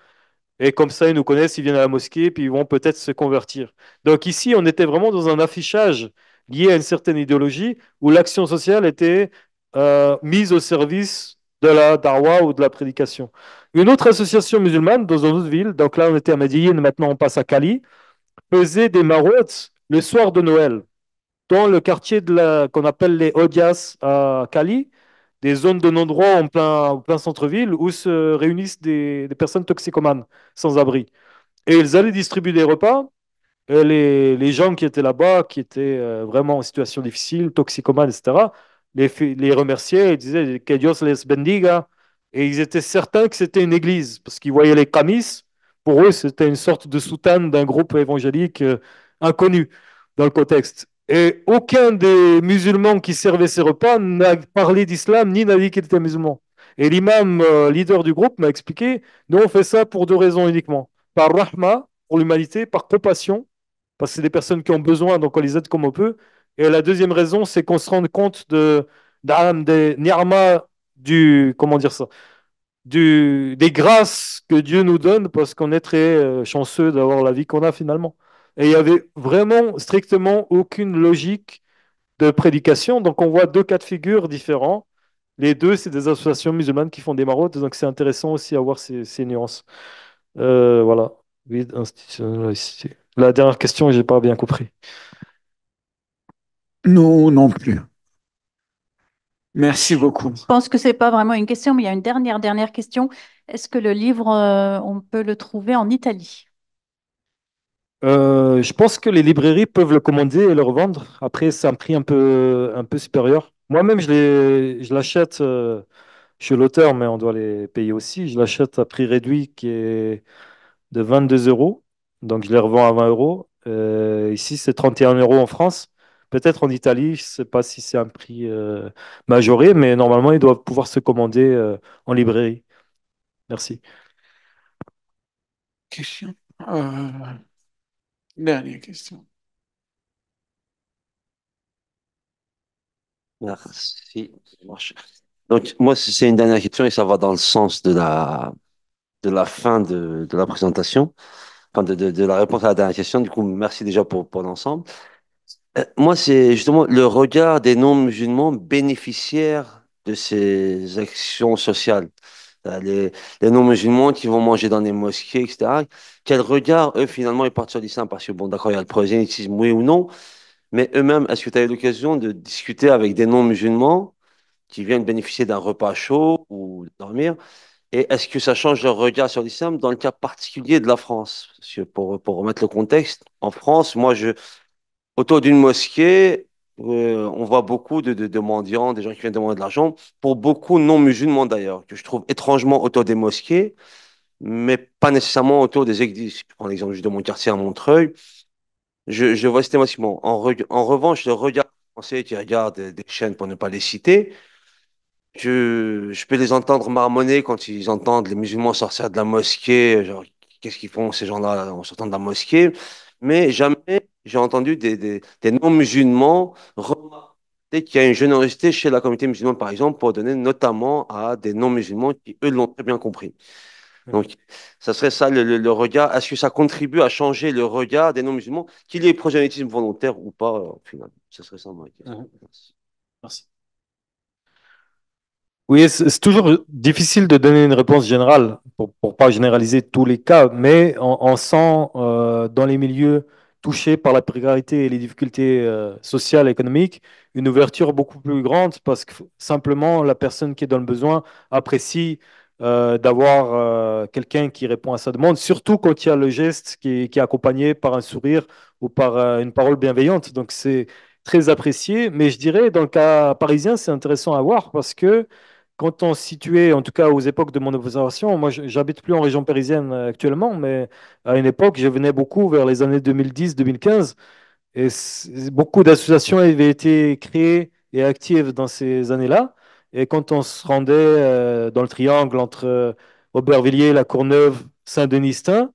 Et comme ça, ils nous connaissent, ils viennent à la mosquée, puis ils vont peut-être se convertir. Donc ici, on était vraiment dans un affichage lié à une certaine idéologie où l'action sociale était mise au service de la darwa ou de la prédication. Une autre association musulmane dans une autre ville, donc là on était à Medellín, maintenant on passe à Cali, faisait des maraudes le soir de Noël dans le quartier qu'on appelle les Odias à Cali, des zones de non-droit en plein centre-ville où se réunissent des personnes toxicomanes sans abri. Et ils allaient distribuer des repas. Les gens qui étaient là-bas, qui étaient vraiment en situation difficile, toxicomanes, etc., les remerciaient, ils disaient que Dios les bendiga. Et ils étaient certains que c'était une église, parce qu'ils voyaient les camis. Pour eux, c'était une sorte de soutane d'un groupe évangélique inconnu dans le contexte. Et aucun des musulmans qui servaient ces repas n'a parlé d'islam ni n'a dit qu'il était musulman. Et l'imam, leader du groupe, m'a expliqué, nous on fait ça pour deux raisons uniquement. Par rahma, pour l'humanité, par compassion, parce que c'est des personnes qui ont besoin, donc on les aide comme on peut. Et la deuxième raison, c'est qu'on se rende compte des ni'ma, comment dire ça, des grâces que Dieu nous donne, parce qu'on est très chanceux d'avoir la vie qu'on a finalement. Et il y avait vraiment strictement aucune logique de prédication, donc on voit deux cas de figure différents. Les deux, c'est des associations musulmanes qui font des maraudes, donc c'est intéressant aussi à voir ces nuances. Voilà. Vide institutionnalisé. La dernière question, j'ai pas bien compris. Nous non plus. Merci beaucoup. Je pense que c'est pas vraiment une question, mais il y a une dernière question. Est-ce que le livre, on peut le trouver en Italie? Je pense que les librairies peuvent le commander et le revendre. Après, c'est un prix un peu supérieur. Moi-même, je l'achète chez l'auteur, mais on doit les payer aussi. Je l'achète à prix réduit qui est de 22 euros. Donc, je les revends à 20 euros. Ici, c'est 31 euros en France. Peut-être en Italie, je ne sais pas si c'est un prix majoré, mais normalement, ils doivent pouvoir se commander en librairie. Merci. Question. Euh, Dernière question. Merci. Ça marche. Donc, moi, c'est une dernière question et ça va dans le sens de la fin de la présentation, enfin de la réponse à la dernière question. Du coup, merci déjà pour l'ensemble. Moi, c'est justement le regard des non-musulmans bénéficiaires de ces actions sociales. Les non-musulmans qui vont manger dans les mosquées, etc. Quel regard, eux, finalement, ils partent sur l'islam? Parce que, bon, d'accord, il y a le prosélytisme, oui ou non, mais eux-mêmes, est-ce que tu as eu l'occasion de discuter avec des non-musulmans qui viennent bénéficier d'un repas chaud ou dormir? Et est-ce que ça change leur regard sur l'islam dans le cas particulier de la France? Parce que pour remettre le contexte, en France, autour d'une mosquée, on voit beaucoup de mendiants, des gens qui viennent demander de l'argent, pour beaucoup non musulmans d'ailleurs, que je trouve étrangement autour des mosquées, mais pas nécessairement autour des églises. Je prends l'exemple juste de mon quartier à Montreuil. Je vois systématiquement. En revanche, le regard français qui regarde des chaînes pour ne pas les citer, je peux les entendre marmonner quand ils entendent les musulmans sortir de la mosquée, genre, qu'est-ce qu'ils font ces gens-là en sortant de la mosquée, mais jamais j'ai entendu des non-musulmans remarquer qu'il y a une générosité chez la communauté musulmane, par exemple, pour donner notamment à des non-musulmans qui, eux, l'ont très bien compris. Donc, ça serait ça le regard. Est-ce que ça contribue à changer le regard des non-musulmans, qu'il y ait prosélytisme volontaire ou pas, au final? Ça serait ça, ma question. Mhm. Merci. Oui, c'est toujours difficile de donner une réponse générale pour pas généraliser tous les cas, mais on sent dans les milieux touchés par la précarité et les difficultés sociales et économiques une ouverture beaucoup plus grande parce que simplement la personne qui est dans le besoin apprécie d'avoir quelqu'un qui répond à sa demande, surtout quand il y a le geste qui est accompagné par un sourire ou par une parole bienveillante. Donc c'est très apprécié, mais je dirais dans le cas parisien, c'est intéressant à voir parce que quand on se situait, en tout cas aux époques de mon observation, moi j'habite plus en région parisienne actuellement, mais à une époque, je venais beaucoup vers les années 2010-2015 et beaucoup d'associations avaient été créées et actives dans ces années-là. Et quand on se rendait dans le triangle entre Aubervilliers, La Courneuve, Saint-Denis-Stein,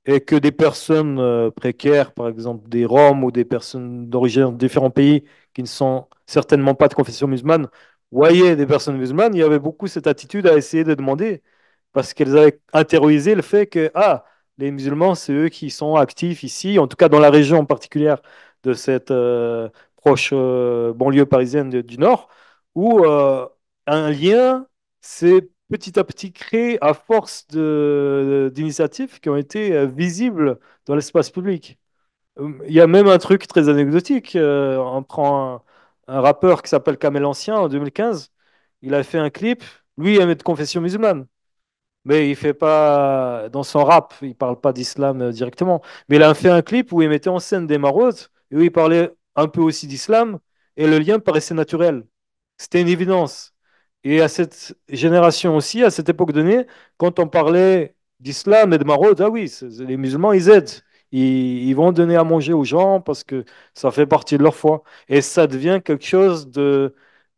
et que des personnes précaires, par exemple des Roms ou des personnes d'origine de différents pays qui ne sont certainement pas de confession musulmane, voyaient des personnes musulmanes, il y avait beaucoup cette attitude à essayer de demander, parce qu'elles avaient intériorisé le fait que, ah, les musulmans, c'est eux qui sont actifs ici, en tout cas dans la région en particulier de cette proche banlieue parisienne du Nord, où un lien s'est petit à petit créé à force d'initiatives qui ont été visibles dans l'espace public. Il y a même un truc très anecdotique. On prend un rappeur qui s'appelle Kamel Ancien en 2015. Il a fait un clip. Lui, il est de confession musulmane. Mais il fait pas, dans son rap, il parle pas d'islam directement. Mais il a fait un clip où il mettait en scène des maraudes et où il parlait un peu aussi d'islam et le lien paraissait naturel. C'était une évidence. Et à cette génération aussi, à cette époque donnée, quand on parlait d'islam et de maraude, ah oui, les musulmans, ils aident. Ils vont donner à manger aux gens parce que ça fait partie de leur foi. Et ça devient quelque chose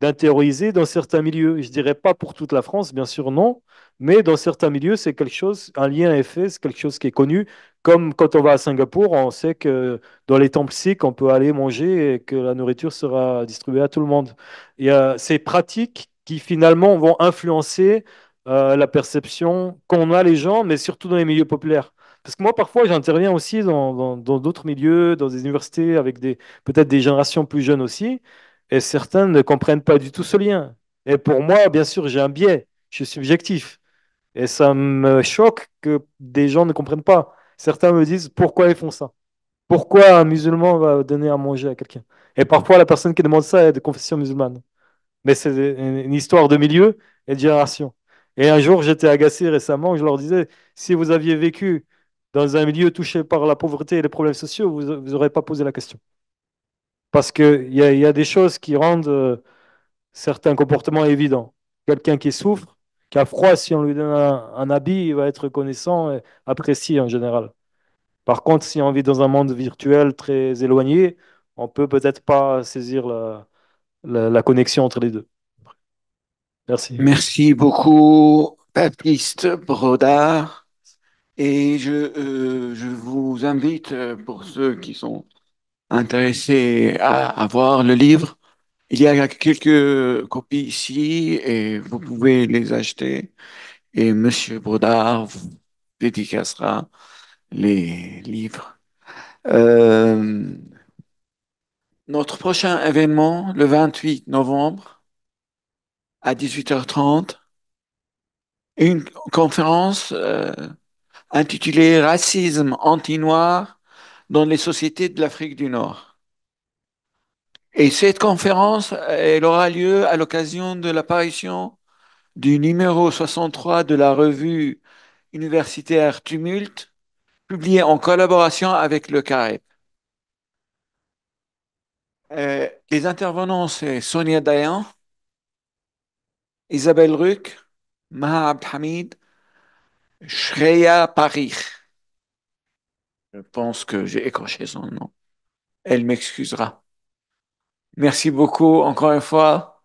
d'intériorisé dans certains milieux. Je dirais pas pour toute la France, bien sûr, non. Mais dans certains milieux, c'est quelque chose, un lien est fait, c'est quelque chose qui est connu. Comme quand on va à Singapour, on sait que dans les temples sikhs, on peut aller manger et que la nourriture sera distribuée à tout le monde. Il y a ces pratiques qui finalement vont influencer la perception qu'ont a les gens, mais surtout dans les milieux populaires. Parce que moi, parfois, j'interviens aussi dans d'autres milieux, dans des universités, avec peut-être des générations plus jeunes aussi, et certains ne comprennent pas du tout ce lien. Et pour moi, bien sûr, j'ai un biais, je suis subjectif. Et ça me choque que des gens ne comprennent pas. Certains me disent pourquoi ils font ça. Pourquoi un musulman va donner à manger à quelqu'un? Et parfois, la personne qui demande ça est de confession musulmane. Mais c'est une histoire de milieu et de génération. Et un jour, j'étais agacé récemment, je leur disais, si vous aviez vécu dans un milieu touché par la pauvreté et les problèmes sociaux, vous n'aurez pas posé la question. Parce qu'il y a des choses qui rendent certains comportements évidents. Quelqu'un qui souffre, qui a froid, si on lui donne un habit, il va être reconnaissant et apprécié en général. Par contre, si on vit dans un monde virtuel très éloigné, on peut peut-être pas saisir la connexion entre les deux. Merci. Merci beaucoup. Baptiste Brodard. Et je vous invite, pour ceux qui sont intéressés à voir le livre, il y a quelques copies ici et vous pouvez les acheter. Et Monsieur Brodard vous dédicacera les livres. Euh, Notre prochain événement, le 28 novembre à 18h30, une conférence intitulée Racisme anti-noir dans les sociétés de l'Afrique du Nord. Et cette conférence, elle aura lieu à l'occasion de l'apparition du numéro 63 de la revue universitaire Tumulte, publié en collaboration avec le CAREP. Les intervenants, c'est Sonia Dayan, Isabelle Ruck, Maha Abdhamid, Shreya Parikh. Je pense que j'ai écorché son nom. Elle m'excusera. Merci beaucoup encore une fois.